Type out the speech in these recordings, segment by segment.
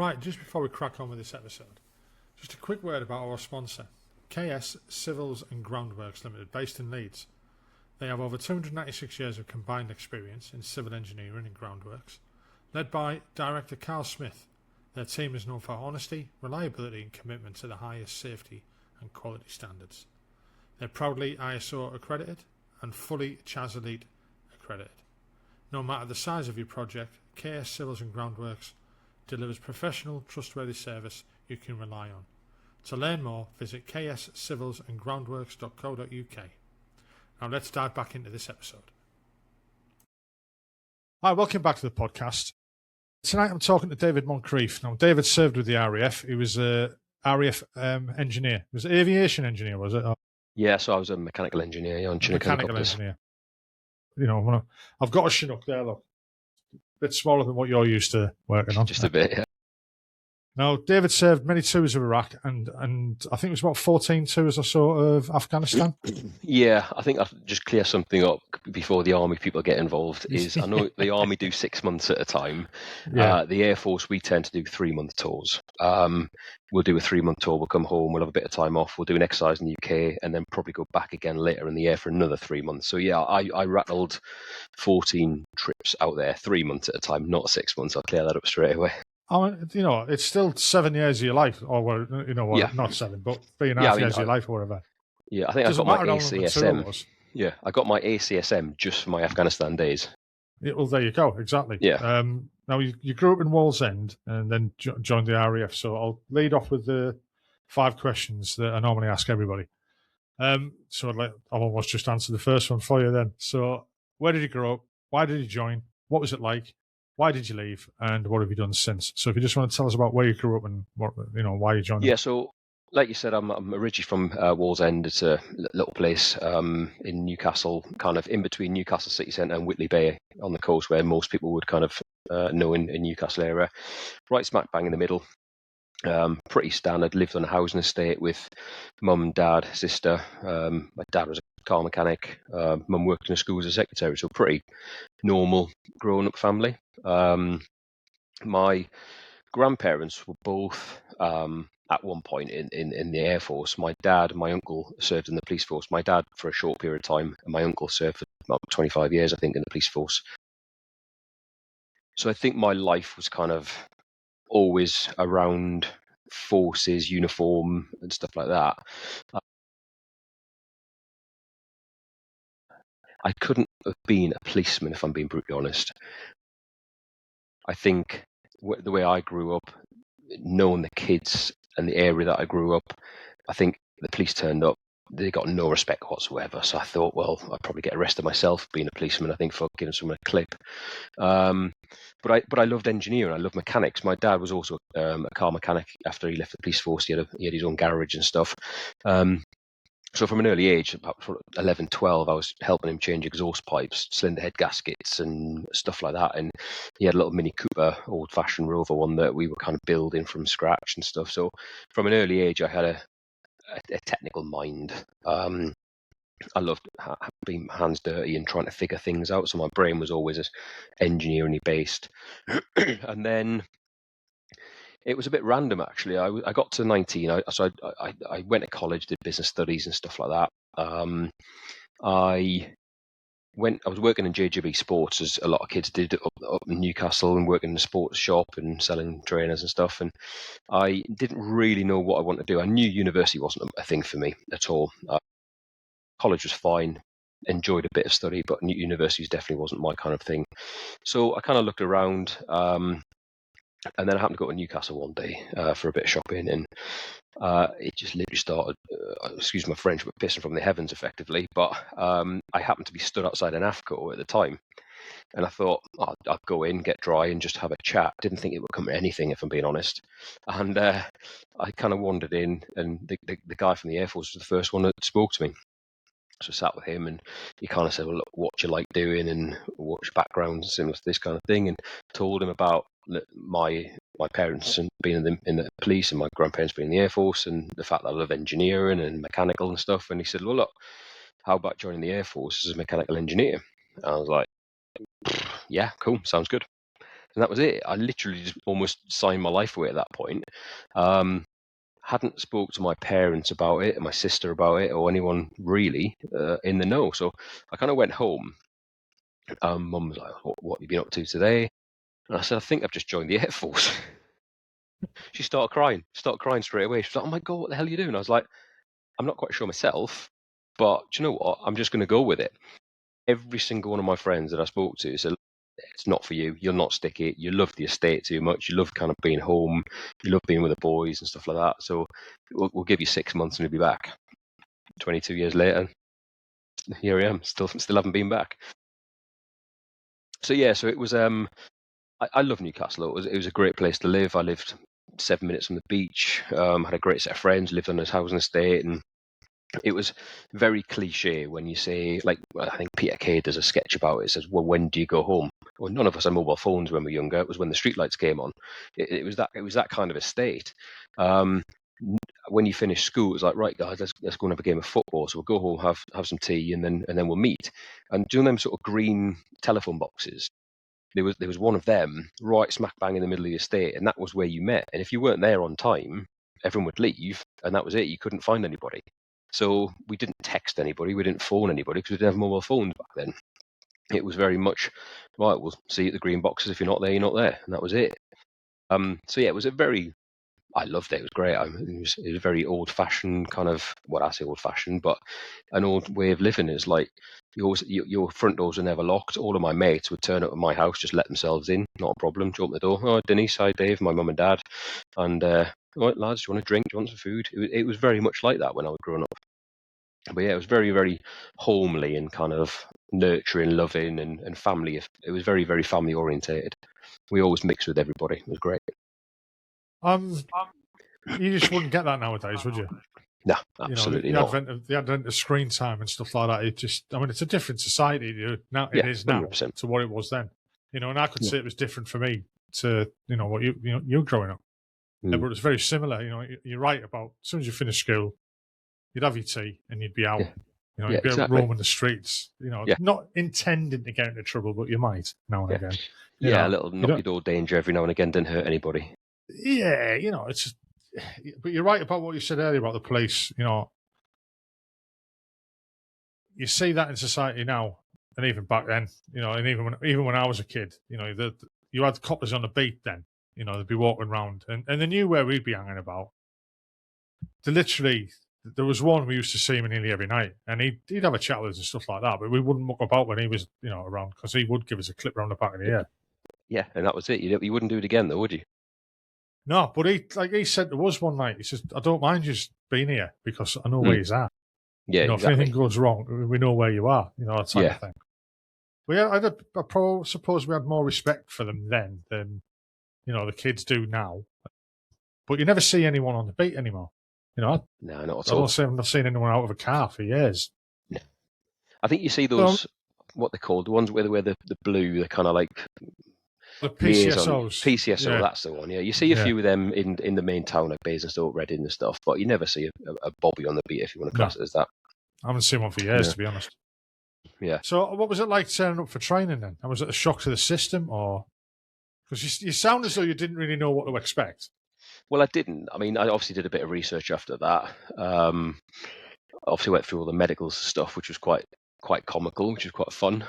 Right, just before we crack on with this episode, just a quick word about our sponsor, KS Civils and Groundworks Limited, based in Leeds. They have over 296 years of combined experience in civil engineering and groundworks. Led by Director Carl Smith, their team is known for honesty, reliability and commitment to the highest safety and quality standards. They're proudly ISO accredited and fully CHAS Elite accredited. No matter the size of your project, KS Civils and Groundworks delivers professional, trustworthy service you can rely on. To learn more, visit kscivilsandgroundworks.co.uk. Now let's dive back into this episode. Hi, welcome back to the podcast. Tonight I'm talking to David Moncrief. Now, David served with the RAF. He was a RAF engineer. Was it aviation engineer, was it? Or Yeah, so I was a mechanical engineer on Chinook mechanical helicopters. engineer. You know, I've got a Chinook there, look. A bit smaller than what you're used to working on. Just a bit, yeah. Now, David served many tours of Iraq and I think it was about 14 tours or so of Afghanistan. Yeah, I think I'll just clear something up before the Army people get involved. Is I know the Army do 6 months at a time. Yeah. The Air Force, we tend to do 3-month tours. We'll do a 3-month tour, we'll come home, we'll have a bit of time off, we'll do an exercise in the UK, and then probably go back again later in the year for another 3 months. So yeah, I rattled 14 trips out there, 3 months at a time, not 6 months. I'll clear that up straight away. I mean, you know, it's still 7 years of your life, or well, you know, well, Yeah. Not 7, but 3.5 years of your life, or whatever. Yeah, I think I Doesn't got my matter how long the tour ACSM. was. Yeah, I got my ACSM just for my Afghanistan days. Yeah, well, there you go, exactly. Yeah. Now, you grew up in Wallsend and then joined the RAF, so I'll lead off with the 5 questions that I normally ask everybody. So I'll almost just answer the first one for you then. So, where did you grow up? Why did you join? What was it like? Why did you leave? And what have you done since? So if you just want to tell us about where you grew up and what, you know, why you joined. Yeah, so like you said, I'm originally from Wallsend. It's a little place in Newcastle, kind of in between Newcastle city centre and Whitley Bay on the coast, where most people would kind of know in Newcastle area. Right smack bang in the middle. Pretty standard. Lived on a housing estate with mum, dad, sister. My dad was a car mechanic. Mum worked in a school as a secretary, so pretty normal grown-up family. My grandparents were both at one point in the Air Force. My dad and my uncle served in the police force. My dad for a short period of time, and my uncle served for about 25 years, I think, in the police force. So I think my life was kind of always around forces, uniform, and stuff like that. I couldn't have been a policeman, if I'm being brutally honest. I think the way I grew up, knowing the kids and the area that I grew up, I think the police turned up. They got no respect whatsoever. So I thought, well, I'd probably get arrested myself being a policeman, I think, for giving someone a clip. But I loved engineering. I loved mechanics. My dad was also a car mechanic after he left the police force. He had his own garage and stuff. So from an early age, about 11, 12, I was helping him change exhaust pipes, cylinder head gaskets and stuff like that. And he had a little Mini Cooper, old-fashioned Rover one that we were kind of building from scratch and stuff. So from an early age, I had a technical mind. I loved being hands dirty and trying to figure things out. So my brain was always engineering based. And then it was a bit random, actually. I got to 19, I went to college, did business studies and stuff like that. I was working in JGB Sports, as a lot of kids did up in Newcastle, and working in a sports shop and selling trainers and stuff. And I didn't really know what I wanted to do. I knew university wasn't a thing for me at all. College was fine, enjoyed a bit of study, but university definitely wasn't my kind of thing. So I kind of looked around. And then I happened to go to Newcastle one day for a bit of shopping, and it just literally started, excuse my French, but pissing from the heavens, effectively. But I happened to be stood outside an AFCO at the time, and I thought, I'll go in, get dry, and just have a chat. Didn't think it would come to anything, if I'm being honest. And I kind of wandered in, and the guy from the Air Force was the first one that spoke to me. So I sat with him, and he kind of said, well, look, what do you like doing, and what's your background, similar to this kind of thing, and told him about my parents and being in the police, and my grandparents being in the Air Force, and the fact that I love engineering and mechanical and stuff. And he said, well, look, how about joining the Air Force as a mechanical engineer? And I was like, yeah, cool, sounds good. and that was it. I literally just almost signed my life away at that point. Hadn't spoke to my parents about it, and my sister about it, or anyone really in the know. So I kind of went home. Mum was like, what have you been up to today? And I said, I think I've just joined the Air Force. She started crying straight away. She was like, oh my God, what the hell are you doing? I was like, I'm not quite sure myself, but do you know what? I'm just going to go with it. Every single one of my friends that I spoke to said, it's not for you. You'll not stick it. You love the estate too much. You love kind of being home. You love being with the boys and stuff like that. So we'll give you 6 months and you'll be back. 22 years later, here I am. Still haven't been back. So yeah, so it was. I love Newcastle. It was a great place to live. I lived 7 minutes from the beach. Had a great set of friends. Lived on this housing estate, and it was very cliche when you say, like, I think Peter Kay does a sketch about it. It says, well, when do you go home? Well, none of us had mobile phones when we were younger. It was when the streetlights came on. It was that kind of estate. When you finish school, it was like, right, guys, let's go and have a game of football. So we'll go home, have some tea, and then we'll meet. And doing them sort of green telephone boxes, there was one of them right smack bang in the middle of the estate, and that was where you met. And if you weren't there on time, everyone would leave, and that was it. You couldn't find anybody. So we didn't text anybody, we didn't phone anybody because we didn't have mobile phones back then. It was very much, right, we'll see you at the green boxes. If you're not there, you're not there, and that was it. So yeah, it was I loved it. It was great. It was a very old-fashioned kind of, well, I say old-fashioned, but an old way of living is like your front doors are never locked. All of my mates would turn up at my house, just let themselves in, not a problem. Open the door. Oh, Denise, hi, Dave, my mum and dad, and all right, lads, do you want a drink? Do you want some food? It was very much like that when I was growing up. But yeah, it was very, very homely and kind of nurturing, loving, and family. It was very, very family orientated. We always mixed with everybody. It was great. You just wouldn't get that nowadays, would you? No, absolutely the not. advent of screen time and stuff like that. It's a different society now. Yeah, it is now 100%. to what it was then. And I could say it was different for me to what you growing up. Mm. But it's very similar. You're right about as soon as you finish school, you'd have your tea and you'd be out. You'd be exactly. roaming the streets. Not intending to get into trouble, but you might now and again. A little knock-your-door danger every now and again didn't hurt anybody. Yeah, it's just. But you're right about what you said earlier about the police. You see that in society now, and even back then. And even when I was a kid, you had coppers on the beat then. They'd be walking around, and they knew where we'd be hanging about. There was one we used to see him nearly every night, and he'd have a chat with us and stuff like that. But we wouldn't muck about when he was around, because he would give us a clip around the back of the ear. Yeah, and that was it. You wouldn't do it again, though, would you? No, but he said there was one night. He says, "I don't mind just being here because I know where he's at. Yeah, exactly. If anything goes wrong, we know where you are. That type of thing." But yeah, I suppose we had more respect for them then than the kids do now. But you never see anyone on the beat anymore. No, not at all. I've not seen anyone out of a car for years. No. I think you see those what they're called, the ones where the blue, they're kind of like the PCSOs. PCSO, that's the one. Yeah, you see a few of them in the main town, like Basingstoke, Reading and stuff, but you never see a Bobby on the beat, if you want to class it as that. I haven't seen one for years, to be honest. Yeah. So, what was it like turning up for training then? And was it a shock to the system, or because you sound as though you didn't really know what to expect? Well, I didn't. I mean, I obviously did a bit of research after that. Obviously went through all the medical stuff, which was quite comical, which was quite fun.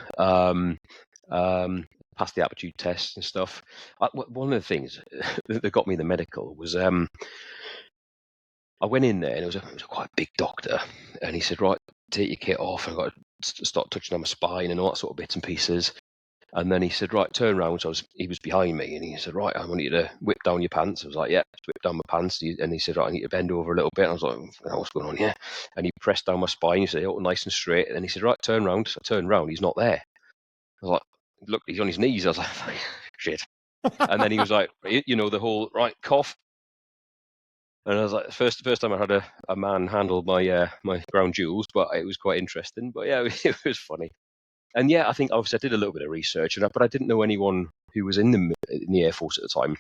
Passed the aptitude tests and stuff. One of the things that got me the medical was I went in there, and it was a quite big doctor, and he said, right, take your kit off, and I've got to start touching on my spine and all that sort of bits and pieces. And then he said, right, turn around. So he was behind me, and he said, right, I want you to whip down your pants. I was like, yeah, whip down my pants. And he said, right, I need to bend over a little bit. And I was like, what's going on here? And he pressed down my spine. He said, oh, nice and straight. And he said, right, turn around. So I turned around. He's not there. I was like, look, he's on his knees. I was like, shit. And then he was like, the whole, right, cough. And I was like, first time I had a man handle my my crown jewels, but it was quite interesting. But yeah, it was funny. And yeah, I think obviously I did a little bit of research, but I didn't know anyone who was in the Air Force at the time.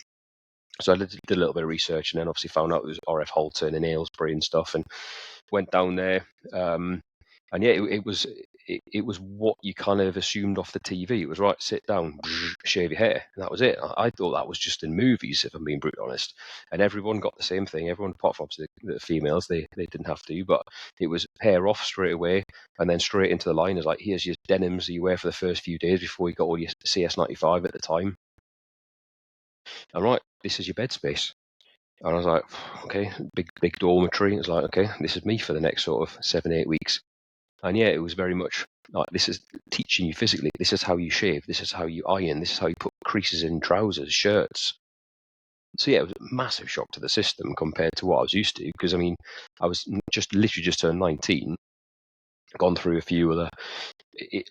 So I did a little bit of research, and then obviously found out it was RF Halton and Aylesbury and stuff, and went down there. And yeah, it was it was what you kind of assumed off the TV. It was right, sit down, shave your hair, and that was it. I thought that was just in movies, if I'm being brutally honest. And everyone got the same thing. Everyone, apart from obviously the females, they didn't have to, but it was hair off straight away, and then straight into the line. Is like, here's your denims that you wear for the first few days before you got all your CS95 at the time. And right, this is your bed space. And I was like, okay, big dormitory. It's like, okay, this is me for the next sort of 7-8 weeks. And yeah, it was very much like, this is teaching you physically. This is how you shave. This is how you iron. This is how you put creases in trousers, shirts. So yeah, it was a massive shock to the system compared to what I was used to. Because I mean, I was literally just turned 19, gone through a few other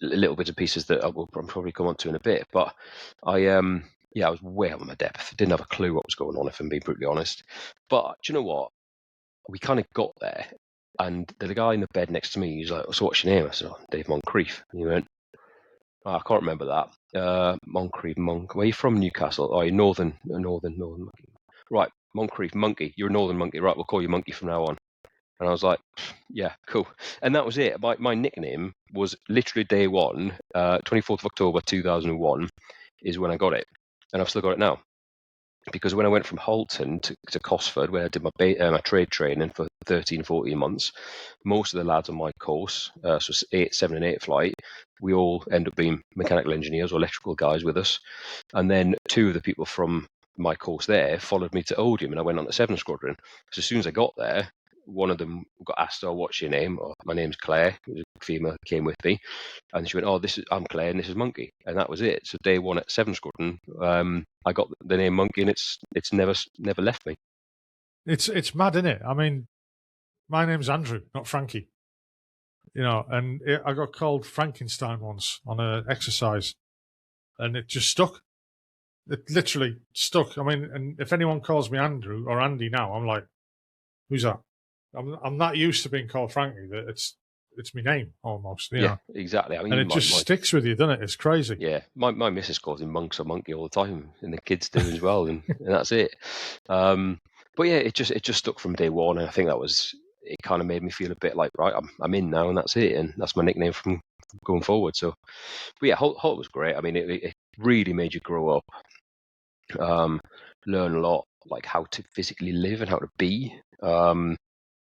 little bits and pieces that I will probably come on to in a bit. But I was way out of my depth. Didn't have a clue what was going on, if I'm being brutally honest. But do you know what? We kind of got there. And the guy in the bed next to me, he's like, so what's your name? I said, Dave Moncrief. And he went, I can't remember that. Moncrief, Monk. Where are you from? Newcastle. Oh, you're Northern Monkey. Right, Moncrief, Monkey. You're a Northern Monkey. Right, we'll call you Monkey from now on. And I was like, yeah, cool. And that was it. My nickname was literally day one, 24th of October 2001 is when I got it. And I've still got it now. Because when I went from Halton to Cosford, where I did my trade training for 13, 14 months, most of the lads on my course, so 7 and 8 flight, we all end up being mechanical engineers or electrical guys with us. And then 2 of the people from my course there followed me to Odium, and I went on the 7 Squadron. So as soon as I got there, one of them got asked, what's your name? My name's Claire, who was a female, came with me. And she went, I'm Claire and this is Monkey. And that was it. So day one at 7 Squadron, I got the name Monkey, and it's never left me. It's mad, isn't it? I mean, my name's Andrew, not Frankie. And I got called Frankenstein once on an exercise, and it just stuck. It literally stuck. I mean, and if anyone calls me Andrew or Andy now, I'm like, who's that? I'm not used to being called Frankie. That it's my name almost. Yeah, exactly. I mean, and it just sticks with you, doesn't it? It's crazy. Yeah, my missus calls him Monks or Monkey all the time, and the kids do as well, and that's it. But yeah, it just stuck from day one, and I think it kind of made me feel a bit like, right, I'm in now, and that's it, and that's my nickname from going forward. So, but yeah, Holt was great. I mean, it really made you grow up, learn a lot, like how to physically live and how to be.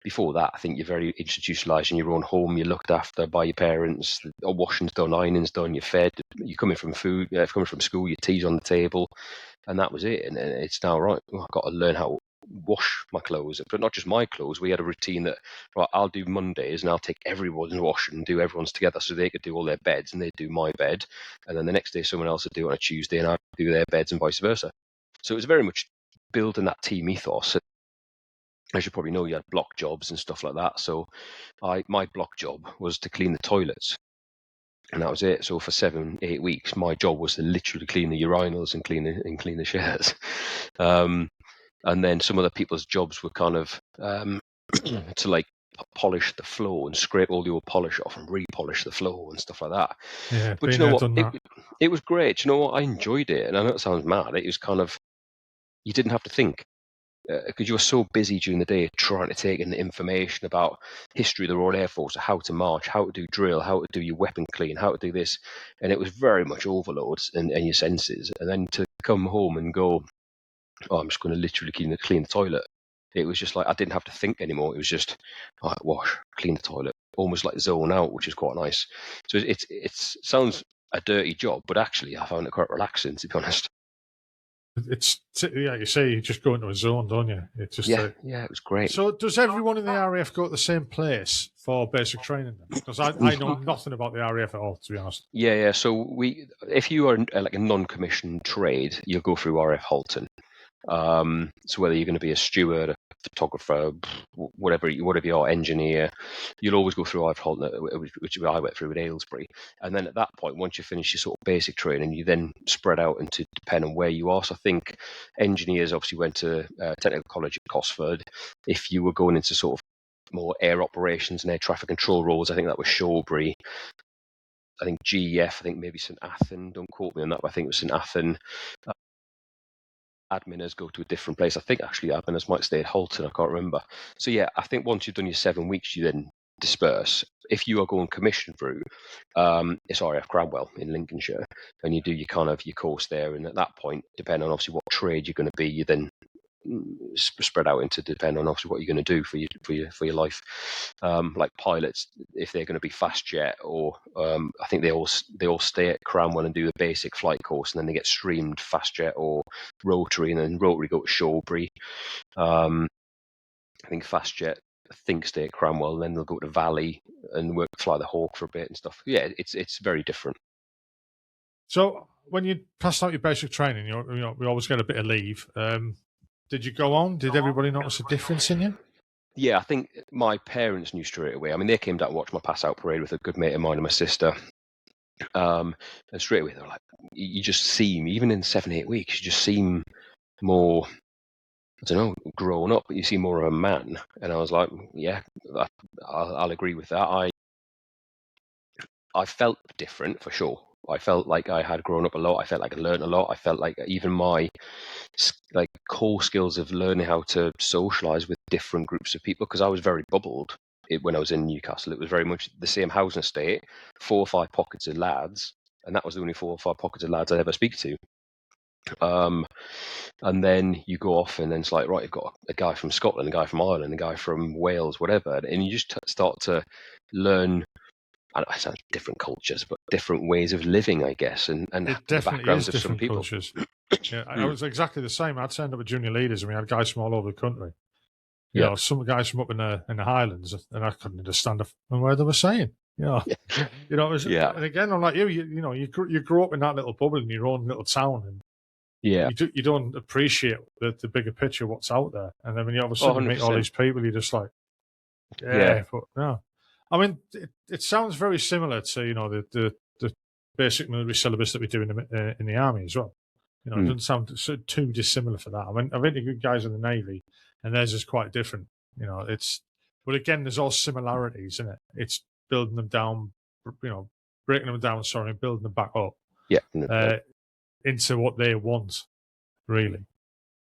Before that, I think you're very institutionalized in your own home. You're looked after by your parents. Washing's done, ironing's done. You're fed. You're coming from school. Your tea's on the table, and that was it. And it's now right. I've got to learn how to wash my clothes, but not just my clothes. We had a routine that, right, I'll do Mondays and I'll take everyone's wash and do everyone's together, so they could do all their beds and they'd do my bed, and then the next day someone else would do it on a Tuesday and I'd do their beds and vice versa. So it was very much building that team ethos. As you probably know, you had block jobs and stuff like that. So my block job was to clean the toilets, and that was it. So for 7-8 weeks, my job was to literally clean the urinals and clean the showers. And then some other people's jobs were kind of to like polish the floor and scrape all the old polish off and repolish the floor and stuff like that. Yeah, but you know what? It was great. You know what? I enjoyed it, and I know it sounds mad. It was kind of, you didn't have to think. Because you were so busy during the day trying to take in the information about history of the Royal Air Force, how to march, how to do drill, how to do your weapon clean, how to do this. And it was very much overloads in your senses. And then to come home and go, I'm just going to literally clean the toilet. It was just like, I didn't have to think anymore. It was just, wash, clean the toilet, almost like zone out, which is quite nice. So it sounds a dirty job, but actually I found it quite relaxing, to be honest. It's, you say, you just go into a zone, don't you? It's just yeah, it was great. So does everyone in the RAF go to the same place for basic training then? Because I know nothing about the RAF at all, to be honest. Yeah. So if you are like a non-commissioned trade, you'll go through RAF Halton. So whether you're going to be a steward, a photographer, whatever you are, engineer, you'll always go through RAF Halton, which I went through at Aylesbury. And then at that point, once you finish your sort of basic training, you then spread out into, depending on where you are. So I think engineers obviously went to Technical College at Cosford. If you were going into sort of more air operations and air traffic control roles, I think that was Shawbury. I think GEF, I think maybe St Athan, don't quote me on that, but I think it was St Athan. Adminers go to a different place. I think actually adminers might stay at Halton, I can't remember. So yeah, I think once you've done your 7 weeks, you then disperse. if you are going commission route, it's RAF Cranwell in Lincolnshire, and you do your course there, and at that point, depending on obviously what trade you're going to be, you then spread out into depending on obviously what you're going to do for your life. Like pilots, if they're going to be fast jet, or I think they all stay at Cranwell and do the basic flight course, and then they get streamed fast jet or rotary, and then rotary go to Shawbury. I think fast jet, stay at Cranwell, and then they'll go to Valley and fly the Hawk for a bit and stuff. Yeah, it's very different. So when you passed out your basic training, we always get a bit of leave. Did you go on? Did everybody notice a difference in you? Yeah, I think my parents knew straight away. I mean, they came down and watched my pass out parade with a good mate of mine and my sister. And straight away they were like, you just seem, even in 7-8 weeks, you just seem more, I don't know, grown up, but you seem more of a man. And I was like, yeah, I'll agree with that. I felt different for sure. I felt like I had grown up a lot. I felt like I learned a lot. I felt like even my core skills of learning how to socialize with different groups of people, because I was very bubbled when I was in Newcastle. It was very much the same housing estate, 4 or 5 pockets of lads, and that was the only 4 or 5 pockets of lads I'd ever speak to. And then you go off, and then it's like, right, you've got a guy from Scotland, a guy from Ireland, a guy from Wales, whatever, and you just start to learn. I don't know, it sounds different cultures, but different ways of living, I guess, and it the backgrounds of some people. Cultures. Yeah, I was exactly the same. I'd signed up with junior leaders, and we had guys from all over the country. You know, some guys from up in the Highlands, and I couldn't understand a word they were saying. You know, and again, I'm like you grow up in that little bubble in your own little town, and you don't appreciate the bigger picture of what's out there. And then when you all of a sudden meet all these people, you're just like, but no. I mean, it sounds very similar to the basic military syllabus that we do in the army as well. You know, it doesn't sound too dissimilar for that. I mean, I've interviewed guys in the Navy, and theirs is quite different. You know, but again, there's all similarities in it. It's building them down, breaking them down, and building them back up. Into what they want, really.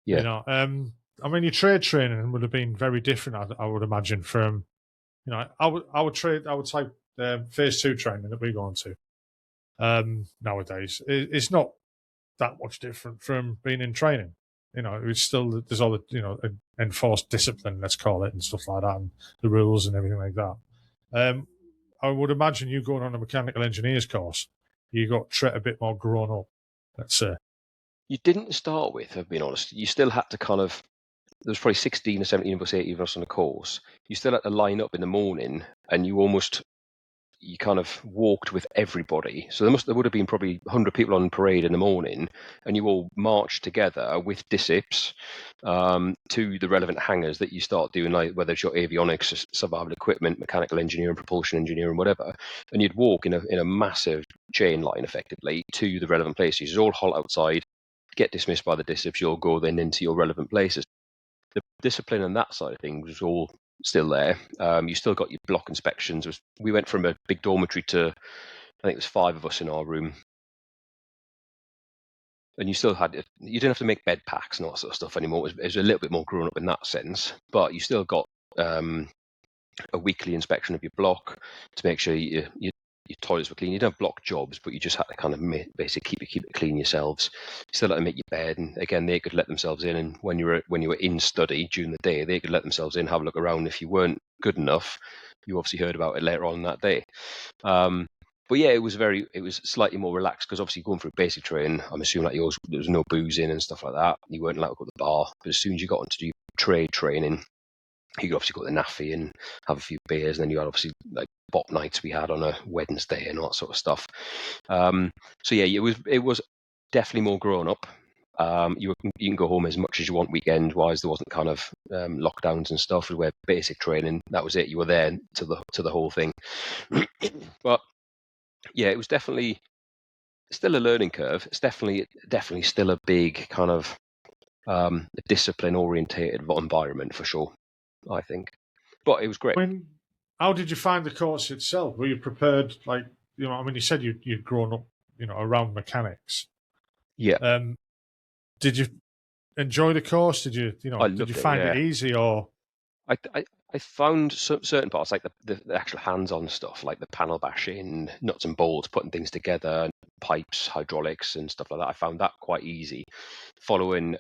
Yeah. You know, I mean, your trade training would have been very different, I would imagine, from. You know, I would type phase 2 training that we're going to nowadays. It's not that much different from being in training. You know, it's still there's all the enforced discipline, let's call it, and stuff like that, and the rules and everything like that. I would imagine you going on a mechanical engineer's course, you got a bit more grown up. Let's say you didn't start with. I've been honest. You still had to kind of. There was probably 16 or 17 of us, 18 of us on the course. You still had to line up in the morning, and you kind of walked with everybody. So there would have been probably 100 people on parade in the morning, and you all marched together with discips to the relevant hangars that you start doing, like whether it's your avionics, survival equipment, mechanical engineering, propulsion engineering, whatever. And you'd walk in a massive chain line, effectively, to the relevant places. You'd all halt outside, get dismissed by the discips. You'll go then into your relevant places. The discipline on that side of things was all still there. You still got your block inspections. We went from a big dormitory to, I think it was 5 of us in our room. And you didn't have to make bed packs and all that sort of stuff anymore. It was a little bit more grown up in that sense, but you still got a weekly inspection of your block to make sure your toilets were clean. You don't have block jobs, but you just had to kind of basically keep it clean yourselves. You still had to make your bed, and again, they could let themselves in. And when you were in study during the day, they could let themselves in, have a look around. If you weren't good enough, you obviously heard about it later on that day. But yeah, it was slightly more relaxed, because obviously going through basic training, I'm assuming like yours, there was no boozing and stuff like that. You weren't allowed to go to the bar. But as soon as you got into trade training, you could obviously go to the NAFI and have a few beers, and then you had obviously like bop nights we had on a Wednesday and all that sort of stuff. So yeah, it was definitely more grown up. You can go home as much as you want weekend wise. There wasn't kind of lockdowns and stuff. Where basic training, that was it. You were there to the whole thing. But yeah, it was definitely still a learning curve. It's definitely still a big kind of discipline orientated environment for sure, I think. But it was great. How did you find the course itself? Were you prepared? Like, I mean, you said you'd grown up, around mechanics. Yeah. Did you enjoy the course? Did you find it easy, or? I found certain parts, like the actual hands-on stuff, like the panel bashing, nuts and bolts, putting things together, pipes, hydraulics, and stuff like that. I found that quite easy. Following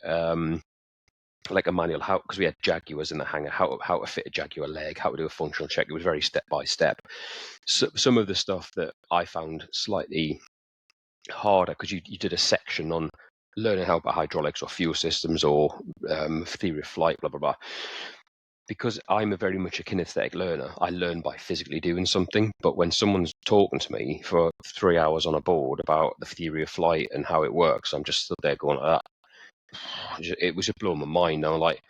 like a manual, how, because we had Jaguars in the hangar, how to fit a Jaguar leg, how to do a functional check. It was very step by step. So some of the stuff that I found slightly harder, because you did a section on learning how about hydraulics or fuel systems or theory of flight, blah blah blah. Because I'm a very much a kinesthetic learner, I learn by physically doing something. But when someone's talking to me for 3 hours on a board about the theory of flight and how it works, I'm just stood there going like that. It was just blowing my mind. I'm like,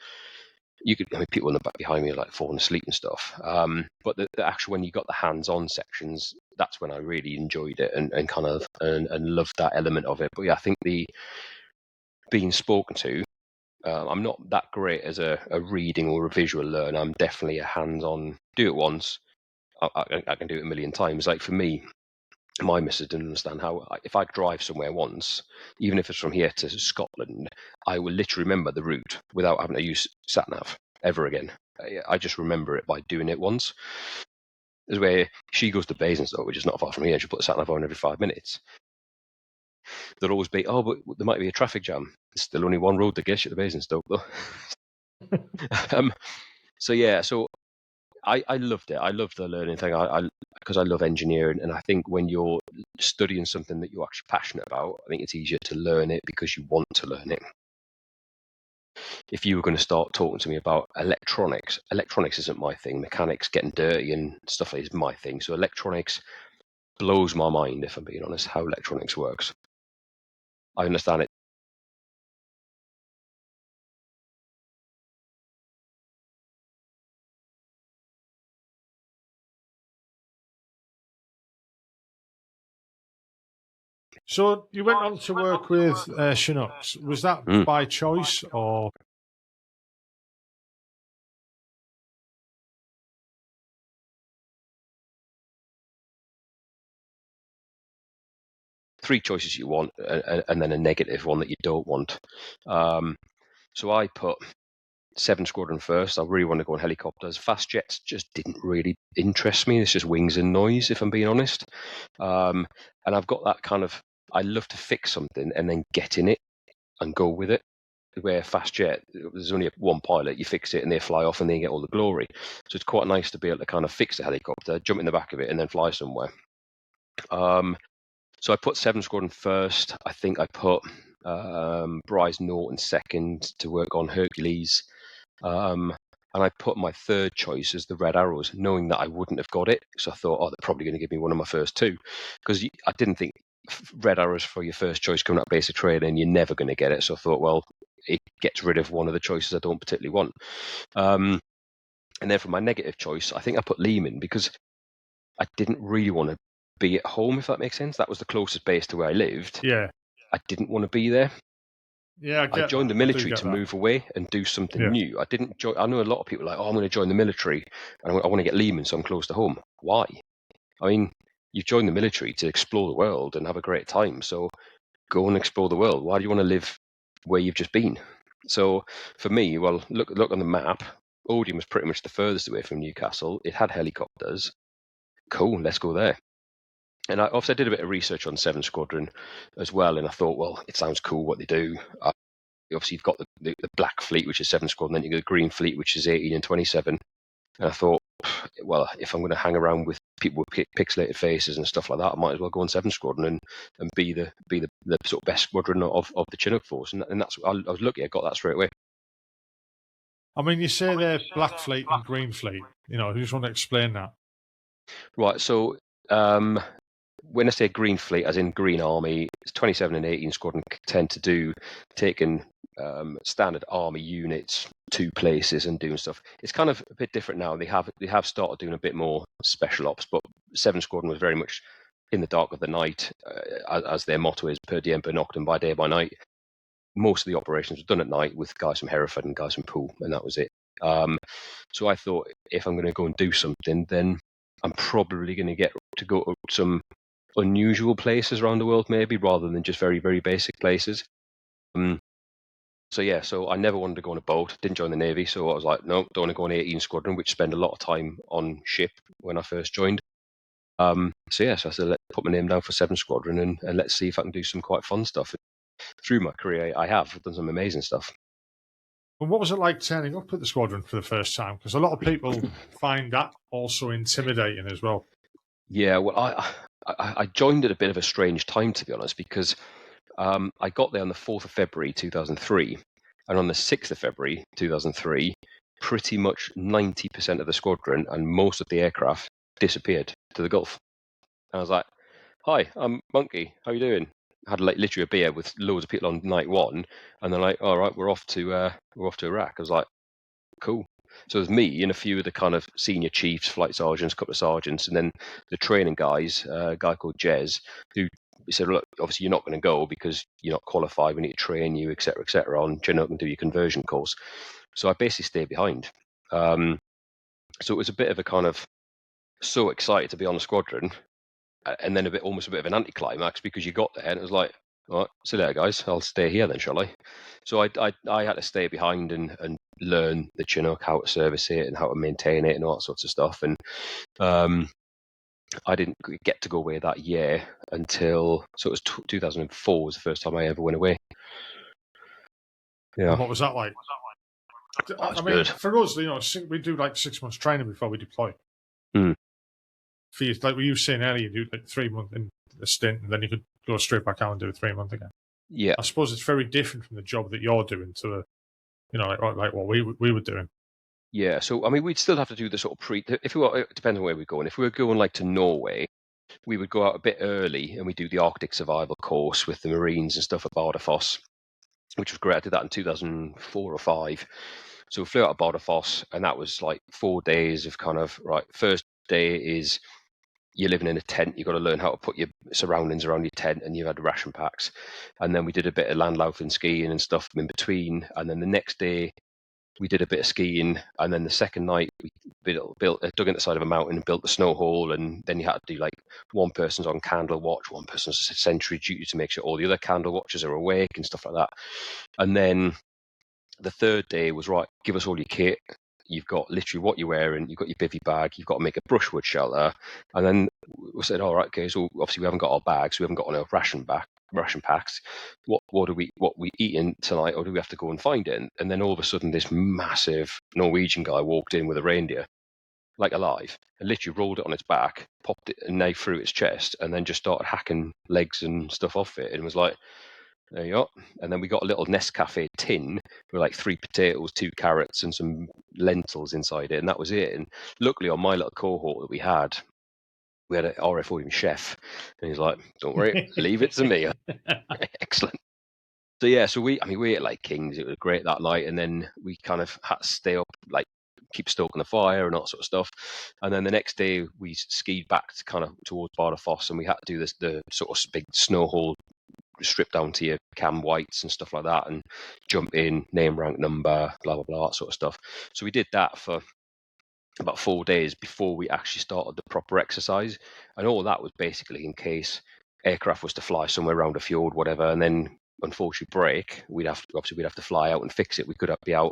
people in the back behind me are like falling asleep and stuff. But the actual, when you got the hands-on sections, that's when I really enjoyed it and kind of and loved that element of it. But yeah, I think the being spoken to, I'm not that great as a reading or a visual learner. I'm definitely a hands-on, do it once, I can do it a million times. Like for me, my missus didn't understand how, if I drive somewhere once, even if it's from here to Scotland, I will literally remember the route without having to use sat-nav ever again. I just remember it by doing it once. Is where she goes to Basingstoke, which is not far from here. She puts sat-nav on every 5 minutes. There'll always be, oh, but there might be a traffic jam. There's still only one road that gets you to Basingstoke, though. So yeah, so I loved it. I loved the learning thing. Because I love engineering, and I think when you're studying something that you're actually passionate about, I think it's easier to learn it because you want to learn it. If you were going to start talking to me about electronics isn't my thing. Mechanics, getting dirty and stuff is my thing. So electronics blows my mind, if I'm being honest, how electronics works. I understand it. So you went on to work with Chinooks. Was that by choice or? Three choices you want, and then a negative one that you don't want. So I put 7 Squadron first. I really want to go on helicopters. Fast jets just didn't really interest me. It's just wings and noise, if I'm being honest. And I've got that kind of, I love to fix something and then get in it and go with it. Where fast jet, there's only one pilot, you fix it and they fly off and they get all the glory. So it's quite nice to be able to kind of fix a helicopter, jump in the back of it and then fly somewhere. So I put 7 Squadron first. I think I put Bryce Norton second to work on Hercules. And I put my third choice as the Red Arrows, knowing that I wouldn't have got it. So I thought, oh, they're probably going to give me one of my first two. Because I didn't think Red Arrows for your first choice coming up basic training, you're never going to get it. So I thought, well, it gets rid of one of the choices I don't particularly want. And then for my negative choice, I think I put Lehman because I didn't really want to be at home, if that makes sense. That was the closest base to where I lived. Yeah. I didn't want to be there. Yeah, I joined the military to move away and do something new. I didn't join. I know a lot of people are like, oh, I'm going to join the military and I want to get Lehman so I'm close to home. Why? I mean, you've joined the military to explore the world and have a great time. So go and explore the world. Why do you want to live where you've just been? So for me, well, look on the map. Odeon was pretty much the furthest away from Newcastle. It had helicopters. Cool, let's go there. And I did a bit of research on 7 Squadron as well, and I thought, well, it sounds cool what they do. Obviously, you've got the black fleet, which is 7 Squadron, then you've got the green fleet, which is 18 and 27. And I thought, well, if I'm going to hang around with people with pixelated faces and stuff like that, I might as well go on 7 Squadron and be the sort of best squadron of the Chinook force. And that's, I was lucky I got that straight away. I mean, you say they're black fleet and green fleet. You know, I just want to explain that. Right, so when I say green fleet, as in Green Army, 27 and 18 Squadron tend to do taking standard army units to places and doing stuff. It's kind of a bit different now. They have started doing a bit more special ops, but 7 Squadron was very much in the dark of the night, as their motto is, per diem per noctem, by day by night. Most of the operations were done at night with guys from Hereford and guys from Poole, and that was it. So I thought, if I'm going to go and do something, then I'm probably going to get to go to some unusual places around the world, maybe, rather than just very, very basic places. So yeah, so I never wanted to go on a boat. Didn't join the Navy, so I was like, no, don't want to go on 18 Squadron, which spend a lot of time on ship when I first joined. So yeah, so I said, let's put my name down for 7 Squadron and let's see if I can do some quite fun stuff. Through my career, I've done some amazing stuff. And what was it like turning up at the squadron for the first time? Because a lot of people find that also intimidating as well. Yeah, well, I joined at a bit of a strange time, to be honest, because I got there on the 4th of February 2003, and on the 6th of February 2003, pretty much 90% of the squadron and most of the aircraft disappeared to the Gulf. And I was like, "Hi, I'm Monkey. How you doing?" I had like literally a beer with loads of people on night one, and they're like, "All right, we're off to Iraq." I was like, "Cool." So there's me and a few of the kind of senior chiefs, flight sergeants, a couple of sergeants, and then the training guys, a guy called Jez, who said, "Look, obviously you're not going to go because you're not qualified. We need to train you, etc., on Chinook and do your conversion course." So I basically stayed behind. So it was a bit of a kind of so excited to be on the squadron, and then almost a bit of an anticlimax because you got there and it was like, "All right, see you later, guys. I'll stay here then, shall I?" So I had to stay behind and learn the Chinook, how to service it and how to maintain it and all that sorts of stuff. And I didn't get to go away that year until, so it was 2004 was the first time I ever went away. Yeah. And what was that like? Oh, it's I mean, good. for us, we do like 6 months training before we deploy. Mm. For you, like you were saying earlier, you do like 3 months in a stint, and then you could go straight back out and do a 3 month again. Yeah. I suppose it's very different from the job that you're doing to, like what we were doing. Yeah. So, I mean, we'd still have to do the sort of if we were, it depends on where we're going. If we were going like to Norway, we would go out a bit early and we do the Arctic survival course with the Marines and stuff at Bardufoss, which was great. I did that in 2004 or 5. So we flew out of Bardufoss, and that was like 4 days of kind of, right, first day is you're living in a tent. You've got to learn how to put your surroundings around your tent, and you had ration packs. And then we did a bit of landloufing, skiing and stuff in between. And then the next day we did a bit of skiing. And then the second night we dug in the side of a mountain and built the snow hole. And then you had to do like one person's on candle watch, one person's sentry duty to make sure all the other candle watchers are awake and stuff like that. And then the third day was, right, give us all your kit. You've got literally what you're wearing. You've got your bivvy bag. You've got to make a brushwood shelter. And then we said, all right, okay, so obviously we haven't got our bags. We haven't got our ration packs. What are we eating tonight, or do we have to go and find it? And then all of a sudden, this massive Norwegian guy walked in with a reindeer, like alive, and literally rolled it on its back, popped it a knife through its chest, and then just started hacking legs and stuff off it, and was like, there you go. And then we got a little Nescafe tin with like 3 potatoes, 2 carrots, and some lentils inside it, and that was it. And luckily, on my little cohort that we had an RFO chef, and he's like, "Don't worry, leave it to me." Excellent. So yeah, so we ate like kings. It was great that night, and then we kind of had to stay up, like keep stoking the fire and all that sort of stuff. And then the next day we skied back to kind of towards Bardufoss, and we had to do the sort of big snow hole, strip down to your cam whites and stuff like that, and jump in, name, rank, number, blah blah blah, that sort of stuff. So we did that for about 4 days before we actually started the proper exercise, and all that was basically in case aircraft was to fly somewhere around a fjord, whatever, and then unfortunately break, we'd have to fly out and fix it. We could be out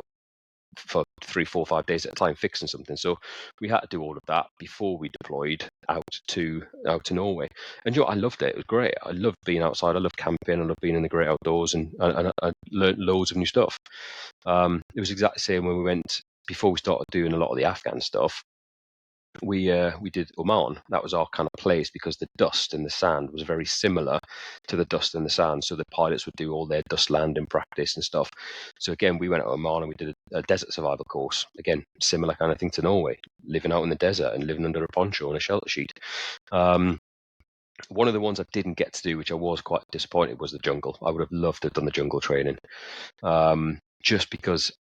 for 3, 4, 5 days at a time fixing something. So we had to do all of that before we deployed out to Norway. And I loved it. It was great. I loved being outside. I loved camping. I loved being in the great outdoors, and I learned loads of new stuff. It was exactly the same when we went, before we started doing a lot of the Afghan stuff. We did Oman. That was our kind of place because the dust and the sand was very similar to the dust and the sand. So the pilots would do all their dust landing practice and stuff. So again, we went to Oman and we did a desert survival course. Again, similar kind of thing to Norway, living out in the desert and living under a poncho and a shelter sheet. One of the ones I didn't get to do, which I was quite disappointed, was the jungle. I would have loved to have done the jungle training, just because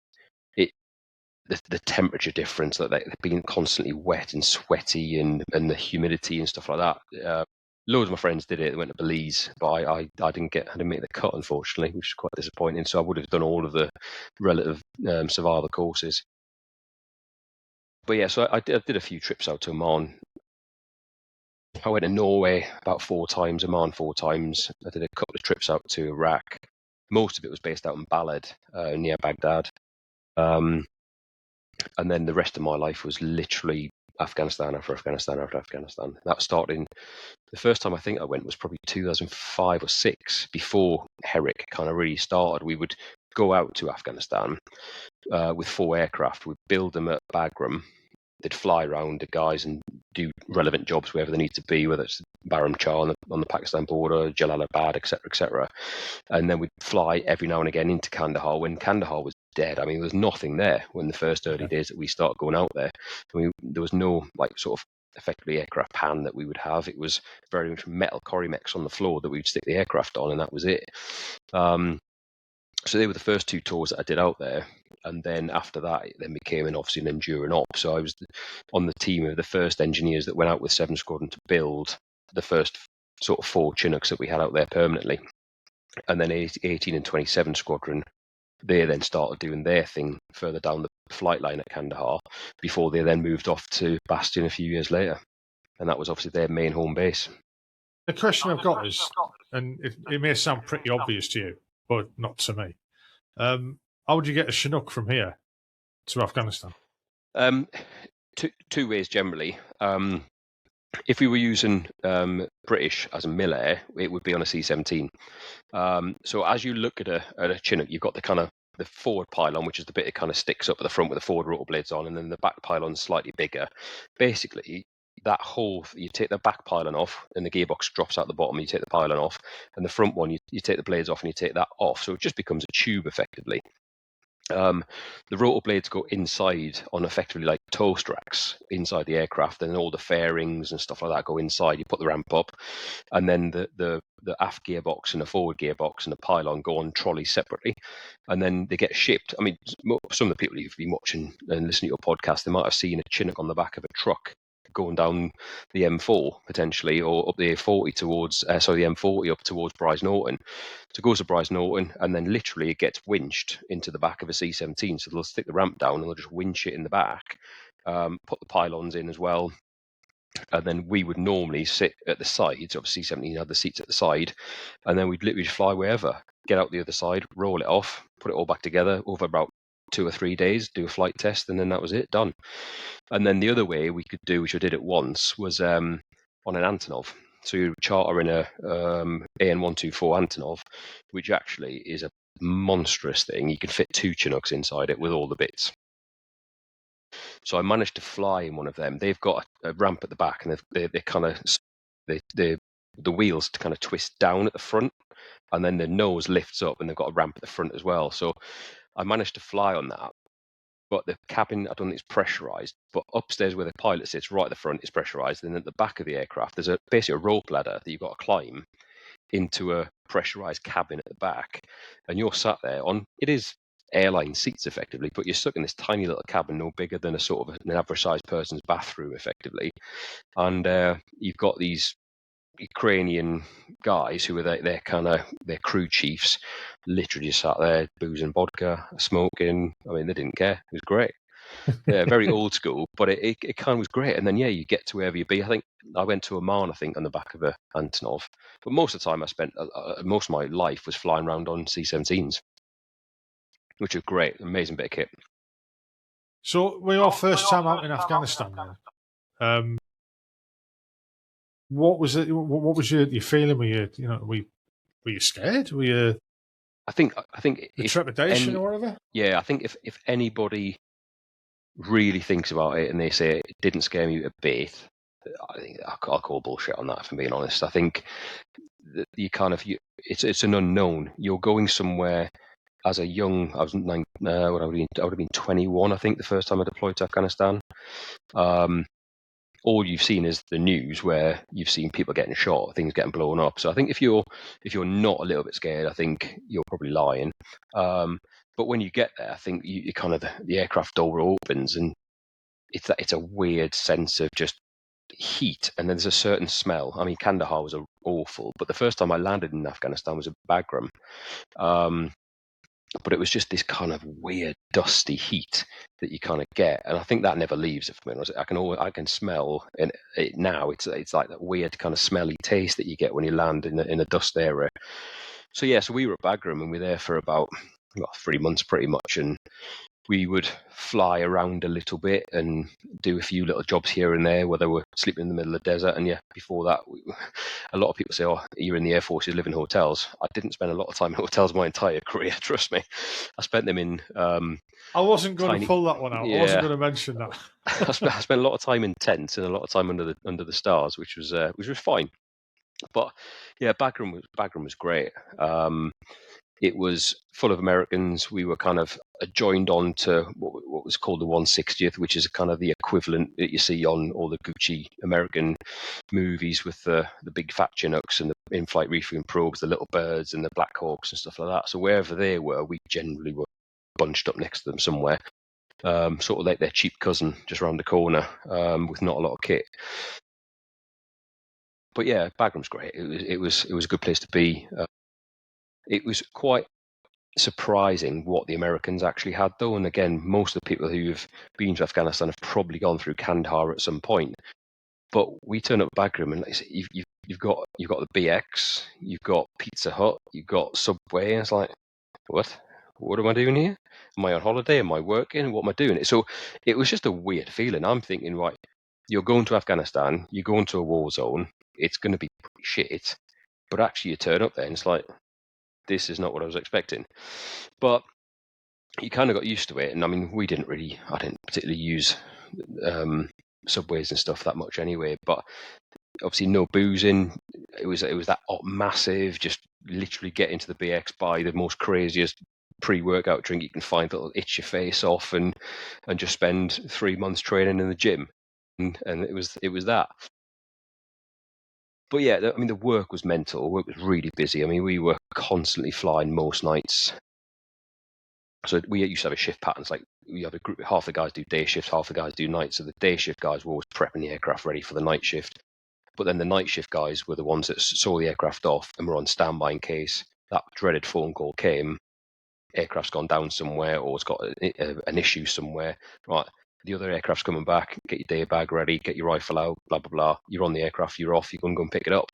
the temperature difference, that they've been constantly wet and sweaty, and the humidity and stuff like that. Loads of my friends did it. They went to Belize, but I didn't make the cut, unfortunately, which is quite disappointing. So I would have done all of the relative survival courses. But yeah, so I did a few trips out to Oman. I went to Norway about 4 times, Oman 4 times. I did a couple of trips out to Iraq. Most of it was based out in Balad, near Baghdad. And then the rest of my life was literally Afghanistan after Afghanistan after Afghanistan. That started the first time I think I went was probably 2005 or 6, before Herrick kind of really started. We would go out to Afghanistan with 4 aircraft. We'd build them at Bagram. They'd fly around the guys and do relevant jobs wherever they need to be, whether it's Baram Char on the Pakistan border, Jalalabad, etc., etc. And then we'd fly every now and again into Kandahar when Kandahar was dead. I mean, there was nothing there when the first early days that we started going out there. There was no sort of effectively aircraft pan that we would have. It was very much metal Corrimex on the floor that we would stick the aircraft on, and that was it. So they were the first 2 tours that I did out there. And then after that, it then became obviously an enduring op. So I was on the team of the first engineers that went out with 7 Squadron to build the first sort of 4 Chinooks that we had out there permanently. And then 18 and 27 Squadron, they then started doing their thing further down the flight line at Kandahar before they then moved off to Bastion a few years later. And that was obviously their main home base. The question I've got is, and it may sound pretty obvious to you, but not to me. How would you get a Chinook from here to Afghanistan? 2 ways generally. If we were using British as a Mill-Air, it would be on a C-17. So as you look at a Chinook, you've got the kind of the forward pylon, which is the bit that kind of sticks up at the front with the forward rotor blades on, and then the back pylon's slightly bigger. Basically, that whole, you take the back pylon off and the gearbox drops out the bottom, you take the pylon off, and the front one, you take the blades off and you take that off. So it just becomes a tube effectively. The rotor blades go inside on effectively like toast racks inside the aircraft, and all the fairings and stuff like that go inside. You put the ramp up, and then the aft gearbox and the forward gearbox and the pylon go on trolleys separately, and then they get shipped. I mean, some of the people who've been watching and listening to your podcast, they might have seen a Chinook on the back of a truck going down the M4 potentially, or up the A40 towards, the M40 up towards Bryce Norton. So it goes to Bryce Norton, and then literally it gets winched into the back of a C-17. So they'll stick the ramp down and they'll just winch it in the back, put the pylons in as well. And then we would normally sit at the sides. Obviously, C-17 had the seats at the side, and then we'd literally just fly wherever, get out the other side, roll it off, put it all back together over about 2 or 3 days, do a flight test, and then that was it, done. And then the other way we could do, which I did it once, was on an Antonov. So you charter in a AN-124 Antonov, which actually is a monstrous thing. You can fit 2 Chinooks inside it with all the bits. So I managed to fly in one of them. They've got a ramp at the back, and they kind of the wheels kind of twist down at the front, and then the nose lifts up, and they've got a ramp at the front as well. So I managed to fly on that. But the cabin, I don't think it's pressurized, but upstairs where the pilot sits, right at the front, is pressurized. And at the back of the aircraft, there's basically a rope ladder that you've got to climb into a pressurized cabin at the back. And you're sat there on, it is airline seats effectively, but you're stuck in this tiny little cabin, no bigger than a sort of an average sized person's bathroom effectively. And you've got these Ukrainian guys who were their crew chiefs, literally just sat there boozing vodka, smoking. I mean, they didn't care. It was great. Yeah, very old school, but it kind of was great. And then you get to wherever you be. I think I went to Oman, I think, on the back of a Antonov. But most of the time I spent, most of my life was flying around on C-17s, which was great, amazing bit of kit. So we your first time out in Afghanistan then. What was it? What was your feeling? Were you scared? Were you? I think the trepidation or whatever. Yeah, I think if anybody really thinks about it and they say it didn't scare me a bit, I think I'll call bullshit on that. If I'm being honest, I think that it's an unknown. You're going somewhere as a young. I would have been 21. I think the first time I deployed to Afghanistan. All you've seen is the news where you've seen people getting shot, things getting blown up. So I think if you're not a little bit scared, I think you're probably lying. But when you get there, I think you kind of the aircraft door opens and it's a weird sense of just heat, and then there's a certain smell. I mean, Kandahar was awful, but the first time I landed in Afghanistan was at Bagram. But it was just this kind of weird dusty heat that you kind of get, and I think that never leaves. If I can smell it now. It's like that weird kind of smelly taste that you get when you land in a dust area. So we were at Bagram and we were there for about 3 months pretty much, and we would fly around a little bit and do a few little jobs here and there where they were sleeping in the middle of the desert. And before that, a lot of people say, oh, you're in the Air Force, you live in hotels. I didn't spend a lot of time in hotels my entire career, trust me. I spent them in I wasn't going to pull that one out. I wasn't going to mention that. I spent a lot of time in tents and a lot of time under the stars, which was fine. But yeah, Bagram was great. It was full of Americans. We were kind of joined on to what was called the 160th, which is kind of the equivalent that you see on all the Gucci American movies with the big fat Chinooks and the in-flight refueling probes, the little birds and the Black Hawks and stuff like that. So wherever they were, we generally were bunched up next to them somewhere. Sort of like their cheap cousin just around the corner, with not a lot of kit. But yeah, Bagram's great. It was a good place to be. It was quite surprising what the Americans actually had, though. And again, most of the people who've been to Afghanistan have probably gone through Kandahar at some point. But we turn up Bagram and like, you've got the BX, you've got Pizza Hut, you've got Subway, and it's like, what am I doing here? Am I on holiday? Am I working? What am I doing? So it was just a weird feeling. I'm thinking, right, you're going to Afghanistan, you're going to a war zone, it's going to be pretty shit. But actually you turn up there and it's like, this is not what I was expecting. But you kind of got used to it. And I mean, I didn't particularly use subways and stuff that much anyway, but obviously no boozing. It was that massive, just literally get into the BX, buy the most craziest pre-workout drink you can find that'll itch your face off, and just spend 3 months training in the gym. And it was that. But yeah, I mean, the work was mental. Work was really busy. I mean, we were constantly flying most nights. So we used to have a shift patterns. Like we have a group, half the guys do day shifts, half the guys do nights. So the day shift guys were always prepping the aircraft ready for the night shift. But then the night shift guys were the ones that saw the aircraft off and were on standby in case that dreaded phone call came. Aircraft's gone down somewhere, or it's got an issue somewhere. Right, the other aircraft's coming back. Get your day bag ready. Get your rifle out. Blah blah blah. You're on the aircraft. You're off. You can go and pick it up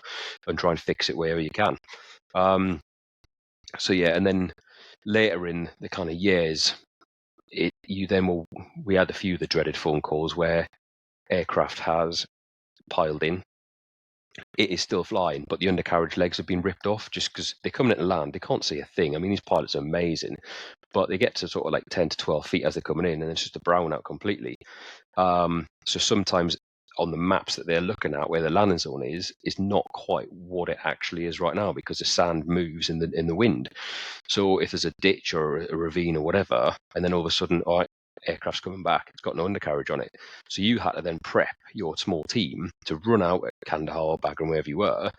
and try and fix it wherever you can. So yeah, and then later in the kind of years, we had a few of the dreaded phone calls where aircraft has piled in. It is still flying, but the undercarriage legs have been ripped off just because they're coming in to land. They can't see a thing. I mean, these pilots are amazing, but they get to sort of like 10 to 12 feet as they're coming in, and it's just a brown out completely. So sometimes on the maps that they're looking at, where the landing zone is not quite what it actually is right now, because the sand moves in the wind. So if there's a ditch or a ravine or whatever, and then all of a sudden, all right, aircraft's coming back, it's got no undercarriage on it. So you had to then prep your small team to run out at Kandahar, Bagram, wherever you were,